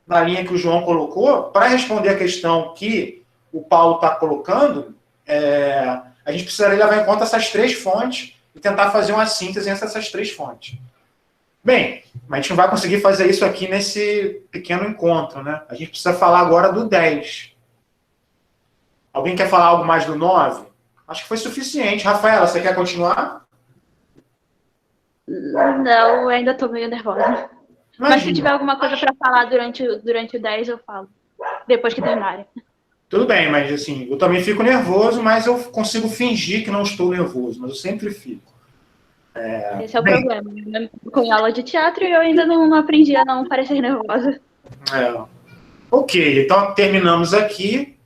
na linha que o João colocou, para responder a questão que o Paulo está colocando, a gente precisaria levar em conta essas três fontes e tentar fazer uma síntese entre essas três fontes. Bem, mas a gente não vai conseguir fazer isso aqui nesse pequeno encontro, né? A gente precisa falar agora do 10. Alguém quer falar algo mais do 9? Acho que foi suficiente. Rafaela, você quer continuar? Não, ainda estou meio nervosa. Imagina. Mas se tiver alguma coisa para falar durante o 10, eu falo. Depois que terminarem. Tudo bem, mas assim, eu também fico nervoso, mas eu consigo fingir que não estou nervoso, mas eu sempre fico. Esse é o problema. Eu com aula de teatro e eu ainda não aprendi a não parecer nervosa. Ok, então terminamos aqui.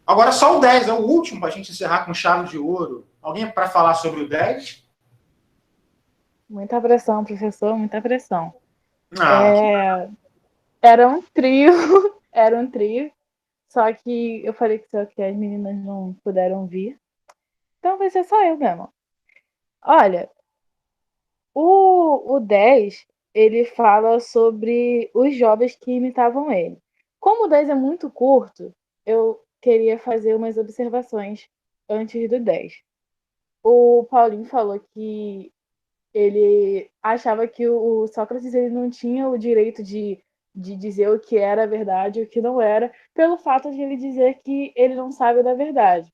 Agora só o 10, é o último, para a gente encerrar com chave de ouro. Alguém para falar sobre o 10? Muita pressão, professor, muita pressão. Que... Era um trio, era um trio. Só que eu falei que as meninas não puderam vir. Então vai ser só eu mesmo. Olha, o 10, ele fala sobre os jovens que imitavam ele. Como o 10 é muito curto, eu queria fazer umas observações antes do 10. O Paulinho falou que ele achava que o Sócrates ele não tinha o direito de dizer o que era verdade e o que não era, pelo fato de ele dizer que ele não sabe da verdade.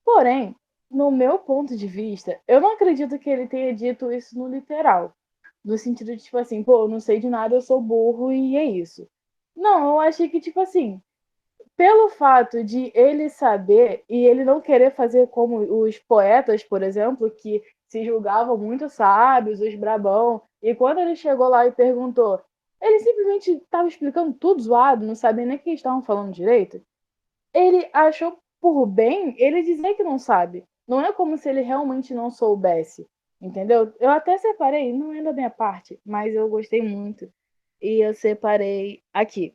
Porém, no meu ponto de vista, eu não acredito que ele tenha dito isso no literal. No sentido de, tipo assim, eu não sei de nada, eu sou burro e é isso. Não, eu achei que, tipo assim, pelo fato de ele saber e ele não querer fazer como os poetas, por exemplo, que se julgavam muito sábios, os brabão, e quando ele chegou lá e perguntou, ele simplesmente estava explicando tudo zoado, não sabia nem o que eles estavam falando direito. Ele achou por bem ele dizer que não sabe. Não é como se ele realmente não soubesse, entendeu? Eu até separei, não é da minha parte, mas eu gostei muito. E eu separei aqui.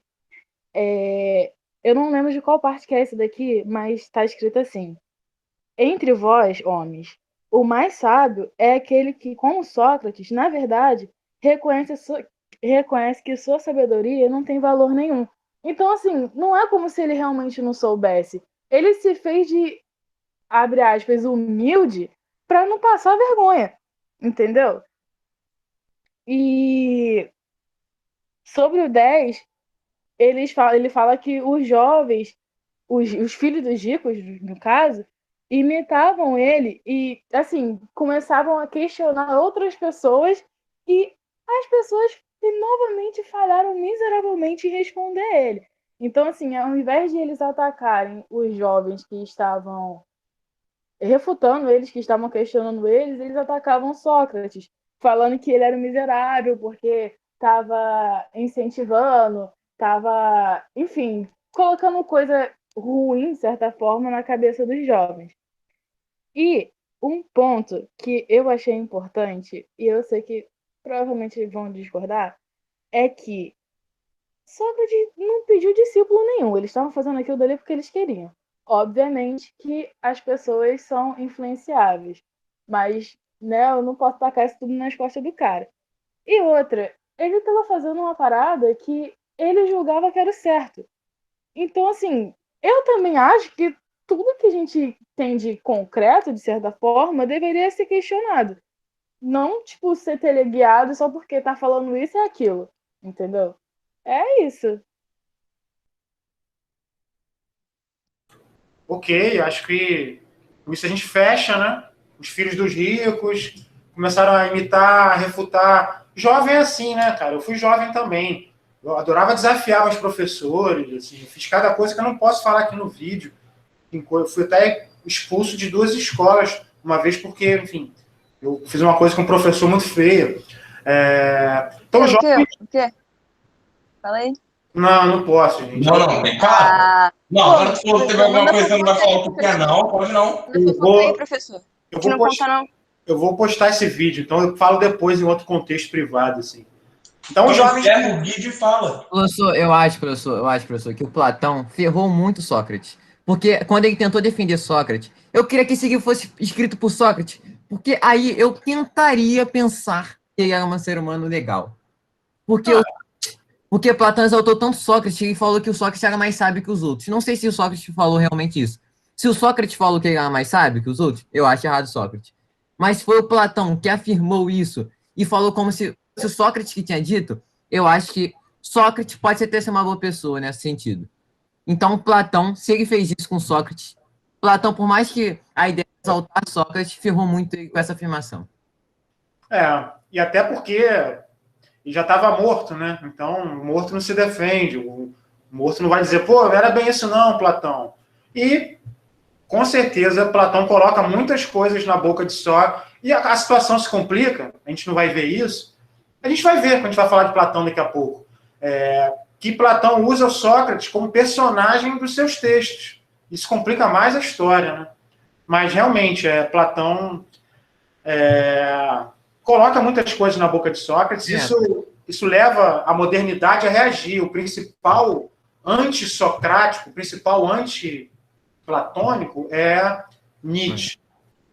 Eu não lembro de qual parte que é essa daqui, mas está escrito assim. Entre vós, homens, o mais sábio é aquele que, como Sócrates, na verdade, reconhece que sua sabedoria não tem valor nenhum. Então, assim, não é como se ele realmente não soubesse. Ele se fez de, abre aspas, humilde para não passar vergonha, entendeu? E sobre o 10, ele fala que os jovens, os filhos dos ricos, no caso, imitavam ele e, assim, começavam a questionar outras pessoas e as pessoas e novamente falharam miseravelmente em responder ele. Então, assim, ao invés de eles atacarem os jovens que estavam refutando eles, que estavam questionando eles, eles atacavam Sócrates, falando que ele era um miserável porque estava incentivando, estava, enfim, colocando coisa ruim, de certa forma, na cabeça dos jovens. E um ponto que eu achei importante, e eu sei que provavelmente vão discordar, é que Sócrates não pediu discípulo nenhum. Eles estavam fazendo aquilo dali porque eles queriam. Obviamente que as pessoas são influenciáveis, mas, né, eu não posso tacar isso tudo nas costas do cara. E outra, ele estava fazendo uma parada que ele julgava que era o certo. Então, assim, eu também acho que tudo que a gente tem de concreto, de certa forma, deveria ser questionado. Não, tipo, ser teleguiado só porque tá falando isso e aquilo. Entendeu? É isso. Ok, acho que com isso a gente fecha, né? Os filhos dos ricos começaram a imitar, a refutar. Jovem é assim, né, cara? Eu fui jovem também. Eu adorava desafiar os professores, assim, fiz cada coisa que eu não posso falar aqui no vídeo. Eu fui até expulso de 2 escolas, uma vez porque, enfim, eu fiz uma coisa com um professor muito feia. Então, jovem... O quê? Fala aí. Não posso, gente. Não, tem calma. Não, agora tu falou que teve alguma coisa que você não vai falar o que é, não. Pode não. Eu vou postar esse vídeo, então eu falo depois em outro contexto privado, assim. Então, o jovem... no vídeo fala. Professor, eu acho, professor, que o Platão ferrou muito Sócrates. Porque quando ele tentou defender Sócrates, eu queria que esse livro fosse escrito por Sócrates, porque aí eu tentaria pensar que ele era um ser humano legal. Porque Platão exaltou tanto Sócrates, ele falou que o Sócrates era mais sábio que os outros. Não sei se o Sócrates falou realmente isso. Se o Sócrates falou que ele era mais sábio que os outros, eu acho errado Sócrates. Mas foi o Platão que afirmou isso e falou como se o Sócrates que tinha dito, eu acho que Sócrates pode até ser uma boa pessoa nesse sentido. Então, Platão, se ele fez isso com Sócrates, Platão, por mais que a ideia de exaltar Sócrates, ferrou muito com essa afirmação. E até porque ele já estava morto, né? Então, o morto não se defende. O morto não vai dizer, pô, não era bem isso não, Platão. E, com certeza, Platão coloca muitas coisas na boca de Sócrates. E a situação se complica, a gente não vai ver isso. A gente vai ver quando a gente vai falar de Platão daqui a pouco. Que Platão usa o Sócrates como personagem dos seus textos. Isso complica mais a história, né? Mas, realmente, Platão coloca muitas coisas na boca de Sócrates. Isso leva a modernidade a reagir. O principal antissocrático, o principal antiplatônico é Nietzsche.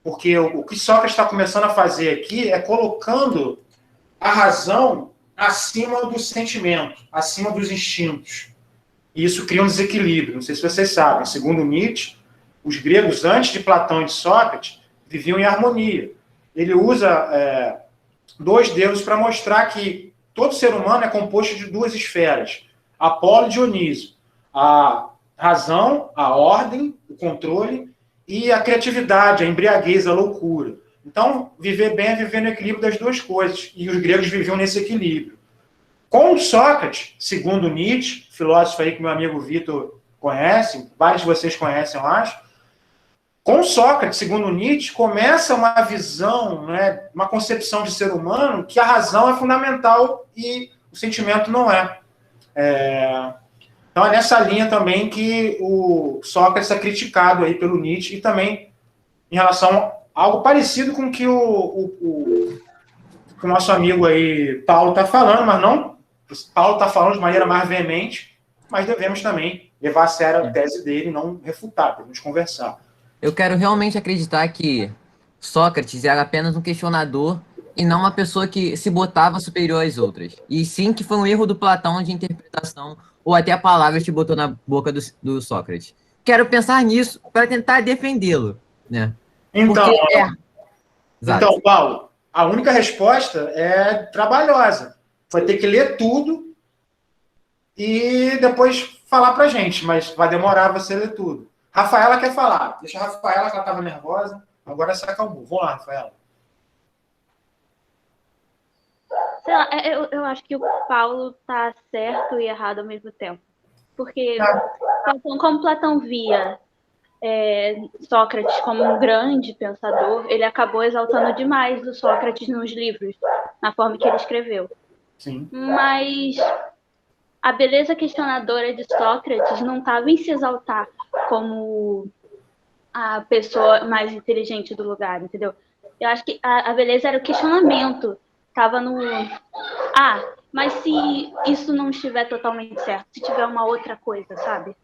Porque o que Sócrates está começando a fazer aqui é colocando a razão acima do sentimento, acima dos instintos. E isso cria um desequilíbrio. Não sei se vocês sabem. Segundo Nietzsche, os gregos, antes de Platão e de Sócrates, viviam em harmonia. Ele usa 2 deuses para mostrar que todo ser humano é composto de 2 esferas, Apolo e Dionísio. A razão, a ordem, o controle e a criatividade, a embriaguez, a loucura. Então, viver bem é viver no equilíbrio das 2 coisas. E os gregos viviam nesse equilíbrio. Com Sócrates, segundo Nietzsche, filósofo aí que meu amigo Vitor conhece, vários de vocês conhecem, eu acho, com Sócrates, segundo Nietzsche, começa uma visão, né, uma concepção de ser humano que a razão é fundamental e o sentimento não é. Então é nessa linha também que o Sócrates é criticado aí pelo Nietzsche e também em relação a algo parecido com o que o nosso amigo aí Paulo está falando, mas não, Paulo está falando de maneira mais veemente, mas devemos também levar a sério a tese dele e não refutar, devemos conversar. Eu quero realmente acreditar que Sócrates era apenas um questionador e não uma pessoa que se botava superior às outras. E sim que foi um erro do Platão de interpretação ou até a palavra que botou na boca do Sócrates. Quero pensar nisso para tentar defendê-lo, né? Então, Paulo, a única resposta é trabalhosa. Vai ter que ler tudo e depois falar pra gente, mas vai demorar você ler tudo. Rafaela quer falar. Deixa a Rafaela, que ela estava nervosa. Agora se acalmou. Vamos lá, Rafaela. Sei lá, eu acho que o Paulo tá certo e errado ao mesmo tempo. Porque como Platão via Sócrates como um grande pensador, ele acabou exaltando demais o Sócrates nos livros, na forma que ele escreveu. Sim. Mas a beleza questionadora de Sócrates não estava em se exaltar como a pessoa mais inteligente do lugar, entendeu? Eu acho que a beleza era o questionamento. Tava no... mas se isso não estiver totalmente certo, se tiver uma outra coisa, sabe?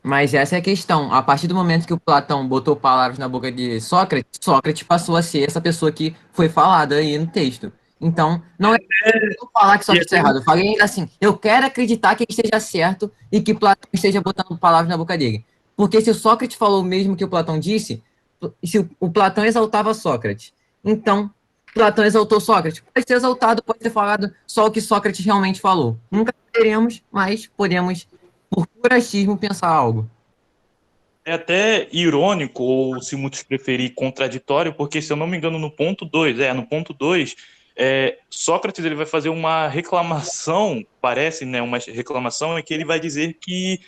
Mas essa é a questão. A partir do momento que o Platão botou palavras na boca de Sócrates, Sócrates passou a ser essa pessoa que foi falada aí no texto. Então, não é eu falar que Sócrates está errado. Eu falei assim, eu quero acreditar que ele esteja certo e que Platão esteja botando palavras na boca dele. Porque se o Sócrates falou o mesmo que o Platão disse, se o Platão exaltava Sócrates, então Platão exaltou Sócrates. Pode ser exaltado, pode ter falado só o que Sócrates realmente falou. Nunca teremos, mas podemos, por puro achismo, pensar algo. É até irônico, ou se muitos preferir, contraditório, porque, se eu não me engano, no ponto 2, Sócrates ele vai fazer uma reclamação, parece, né, uma reclamação em que ele vai dizer que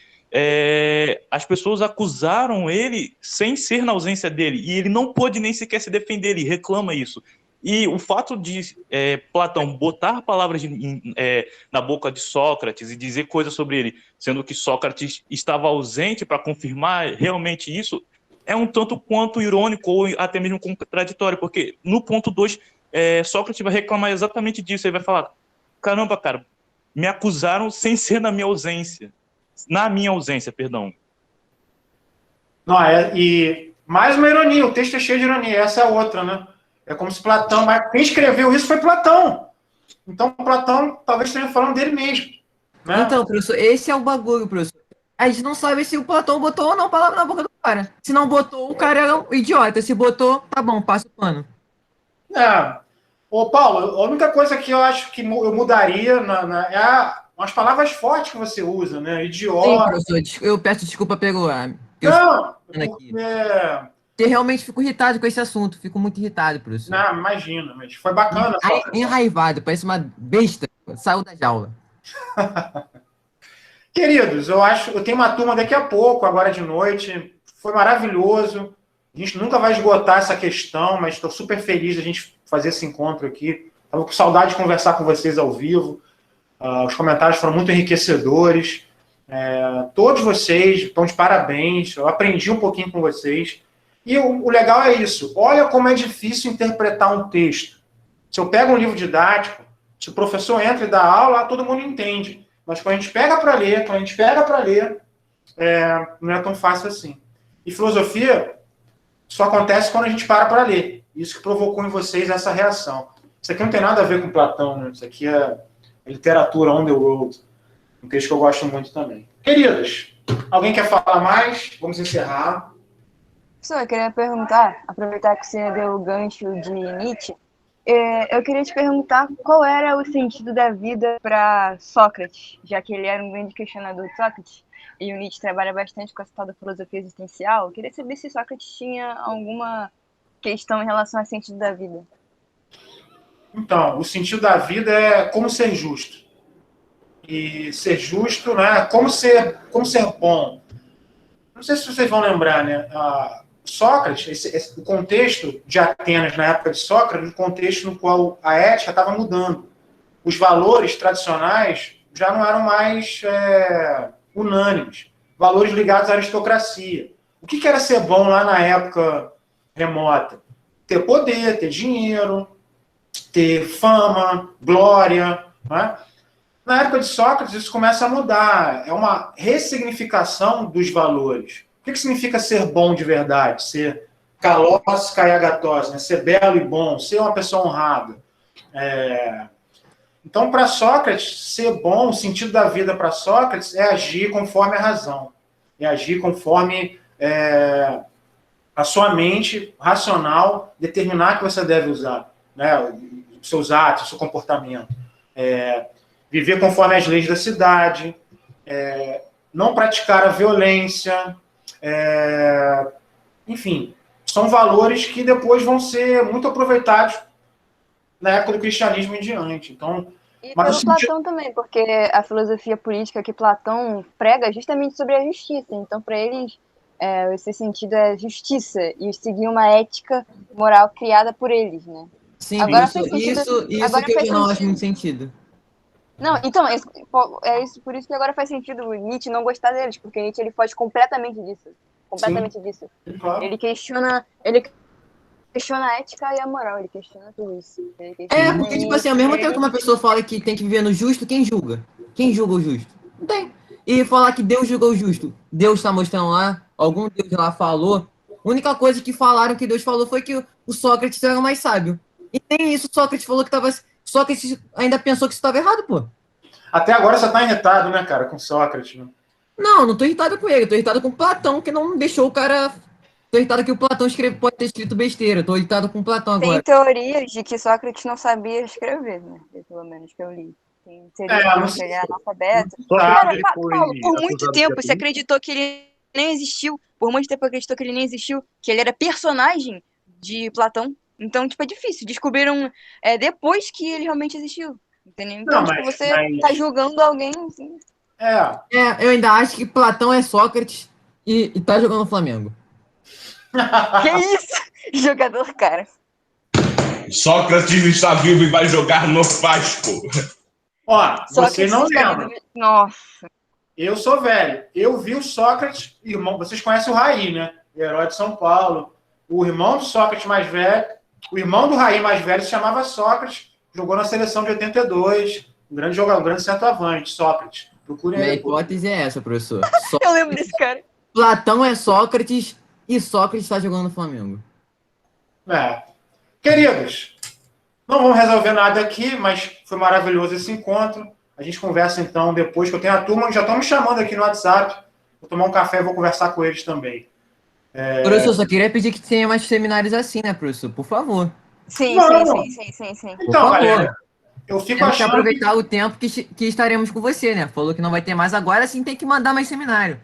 as pessoas acusaram ele sem ser na ausência dele, e ele não pôde nem sequer se defender, ele reclama isso. E o fato de Platão botar palavras na boca de Sócrates e dizer coisas sobre ele, sendo que Sócrates estava ausente para confirmar realmente isso, é um tanto quanto irônico ou até mesmo contraditório, porque no ponto 2, Sócrates vai reclamar exatamente disso, ele vai falar, caramba, cara, me acusaram sem ser na minha ausência. Na minha ausência, perdão. Não, e mais uma ironia, o texto é cheio de ironia, essa é a outra, né? É como se Platão... Mas quem escreveu isso foi Platão. Então, Platão talvez esteja falando dele mesmo. Né? Então, professor, esse é o bagulho, professor. A gente não sabe se o Platão botou ou não palavra na boca do cara. Se não botou, o cara é um idiota. Se botou, tá bom, passa o pano. Ô, Paulo, a única coisa que eu acho que eu mudaria é as palavras fortes que você usa, né? Idiota. Sim, professor, eu peço desculpa pelo... Não, Eu realmente fico irritado com esse assunto. Fico muito irritado, professor. Não, imagina, mas foi bacana. Enraivado, parece uma besta. Saiu da jaula. Queridos, eu tenho uma turma daqui a pouco, agora de noite. Foi maravilhoso. A gente nunca vai esgotar essa questão, mas estou super feliz de a gente fazer esse encontro aqui. Estava com saudade de conversar com vocês ao vivo. Os comentários foram muito enriquecedores. Todos vocês estão de parabéns. Eu aprendi um pouquinho com vocês. E o legal é isso. Olha como é difícil interpretar um texto. Se eu pego um livro didático, se o professor entra e dá aula, todo mundo entende. Mas quando a gente pega para ler, não é tão fácil assim. E filosofia só acontece quando a gente para ler. Isso que provocou em vocês essa reação. Isso aqui não tem nada a ver com Platão, né? Isso aqui é literatura on the road. Um texto que eu gosto muito também. Queridos, alguém quer falar mais? Vamos encerrar. Professor, eu queria perguntar, aproveitar que você deu o gancho de Nietzsche, eu queria te perguntar qual era o sentido da vida para Sócrates, já que ele era um grande questionador de Sócrates, e o Nietzsche trabalha bastante com essa tal da filosofia existencial. Eu queria saber se Sócrates tinha alguma questão em relação ao sentido da vida. Então, o sentido da vida é como ser justo. E ser justo, né? Como ser bom. Não sei se vocês vão lembrar, né? Sócrates, o contexto de Atenas na época de Sócrates, um contexto no qual a ética estava mudando. Os valores tradicionais já não eram mais unânimes. Valores ligados à aristocracia. O que era ser bom lá na época remota? Ter poder, ter dinheiro, ter fama, glória. Né? Na época de Sócrates, isso começa a mudar. É uma ressignificação dos valores. O que significa ser bom de verdade? Ser kalos kaiagatos, né? Ser belo e bom, ser uma pessoa honrada. Então, para Sócrates, ser bom, o sentido da vida para Sócrates é agir conforme a razão. É agir conforme a sua mente racional determinar que você deve usar, né? Os seus atos, o seu comportamento. Viver conforme as leis da cidade, não praticar a violência, enfim, são valores que depois vão ser muito aproveitados na época do cristianismo em diante. Então, E mas pelo o sentido... Platão também, porque a filosofia política que Platão prega é justamente sobre a justiça. Então, para eles, esse sentido é justiça e seguir uma ética moral criada por eles, né? Sim, Agora isso, faz sentido. isso Agora que eu faz já não acho sentido. muito sentido. Não, então, por isso que agora faz sentido o Nietzsche não gostar deles, porque Nietzsche ele foge completamente disso. Completamente disso. Claro. Ele questiona a ética e a moral, ele questiona tudo isso. Porque, tipo assim, ao mesmo tempo que uma pessoa fala que tem que viver no justo, quem julga? Quem julga o justo? Não tem. E falar que Deus julga o justo. Deus tá mostrando lá, algum Deus lá falou. A única coisa que falaram que Deus falou foi que o Sócrates era mais sábio. E nem isso Sócrates falou que tava... Sócrates ainda pensou que isso estava errado, pô. Até agora você tá irritado, né, cara, com Sócrates, né? Não tô irritado com ele, tô irritado com Platão, que não deixou o cara... Tô irritado que o Platão pode ter escrito besteira, tô irritado com Platão Tem agora. teorias de que Sócrates não sabia escrever, né? Pelo menos que eu li. Tem teorias que ele era analfabeto. Cara, Paulo, por muito tempo você acreditou que ele nem existiu. Por muito tempo acreditou que ele nem existiu, que ele era personagem de Platão. Então, tipo, é difícil. Descobriram depois que ele realmente existiu. Entendeu? Então, Não, tipo, você tá julgando alguém, assim. Eu ainda acho que Platão é Sócrates e tá jogando no Flamengo. Que isso? Jogador, cara. Sócrates está vivo e vai jogar no Vasco. Ó, você Sócrates não está lembra. vivo. Nossa. Eu sou velho. Eu vi o Sócrates, irmão. Vocês conhecem o Raí, né? O herói de São Paulo. O irmão do Sócrates mais velho, o irmão do Raí mais velho se chamava Sócrates, jogou na seleção de 82. Um grande jogador, um grande centroavante, Sócrates. Procurem Minha aí depois. hipótese é essa, professor. Eu lembro desse cara. Platão é Sócrates e Sócrates está jogando no Flamengo. Queridos, não vamos resolver nada aqui, mas foi maravilhoso esse encontro. A gente conversa então depois, que eu tenho a turma que já estão me chamando aqui no WhatsApp. Vou tomar um café e vou conversar com eles também. Professor, só queria pedir que tenha mais seminários assim, né, professor? Por favor. Sim. Por Então, favor. galera, eu fico Temos que achando aproveitar o tempo que estaremos com você, né? Falou que não vai ter mais agora, sim tem que mandar mais seminário.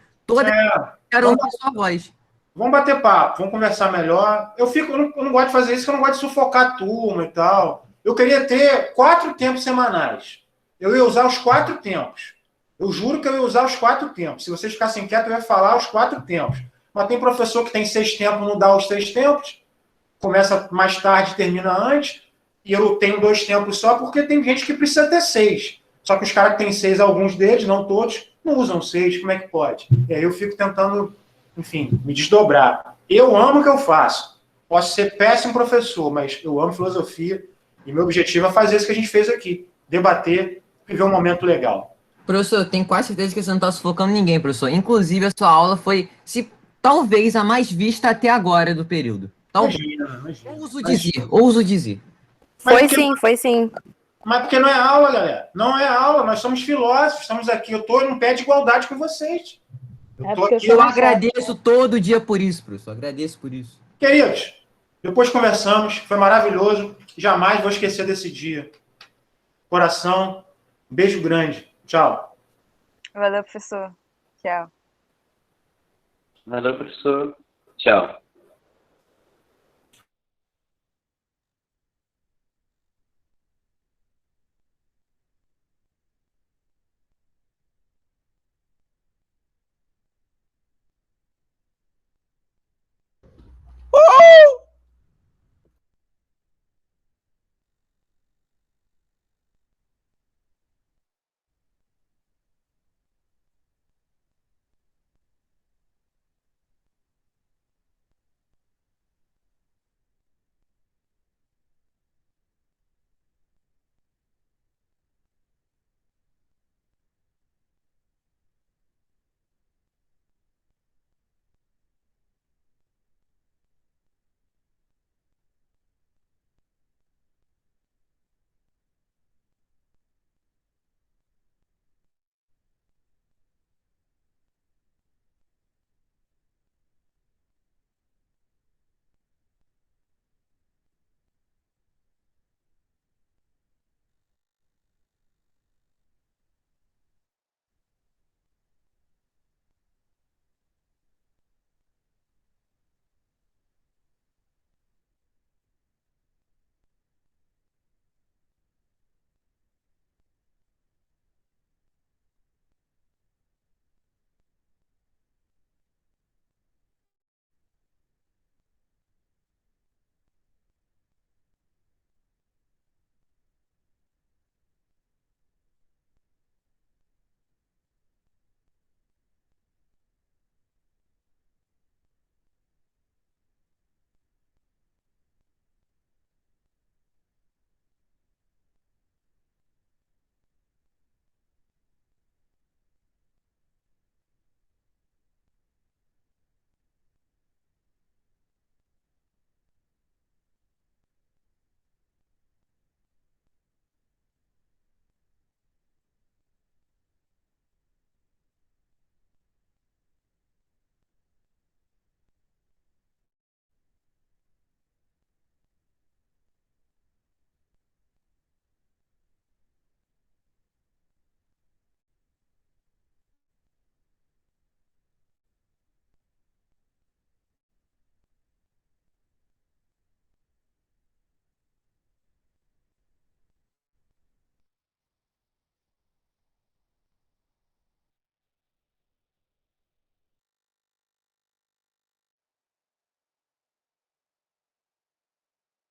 Quero ouvir sua voz. Vamos bater papo, vamos conversar melhor. Eu não gosto de fazer isso, porque eu não gosto de sufocar a turma e tal. Eu queria ter 4 tempos semanais. Eu ia usar os 4 tempos. Eu juro que eu ia usar os 4 tempos. Se vocês ficassem quietos, eu ia falar os 4 tempos. Mas tem professor que tem 6 tempos, não dá os 6 tempos. Começa mais tarde, termina antes. E eu tenho 2 tempos só, porque tem gente que precisa ter 6. Só que os caras que têm 6, alguns deles, não todos, não usam 6. Como é que pode? E aí eu fico tentando, enfim, me desdobrar. Eu amo o que eu faço. Posso ser péssimo professor, mas eu amo filosofia. E meu objetivo é fazer isso que a gente fez aqui. Debater, viver um momento legal. Professor, eu tenho quase certeza que você não está sufocando ninguém, professor. Inclusive, a sua aula foi, talvez, a mais vista até agora do período. Talvez. Imagina. Ouso dizer. Foi sim. Mas porque não é aula, galera. Não é aula, nós somos filósofos, estamos aqui. Eu estou em pé de igualdade com vocês. Eu agradeço todo dia por isso, professor. Agradeço por isso. Queridos, depois conversamos, foi maravilhoso. Jamais vou esquecer desse dia. Coração, beijo grande. Tchau. Valeu, professor. Tchau. Valeu, professor. Tchau.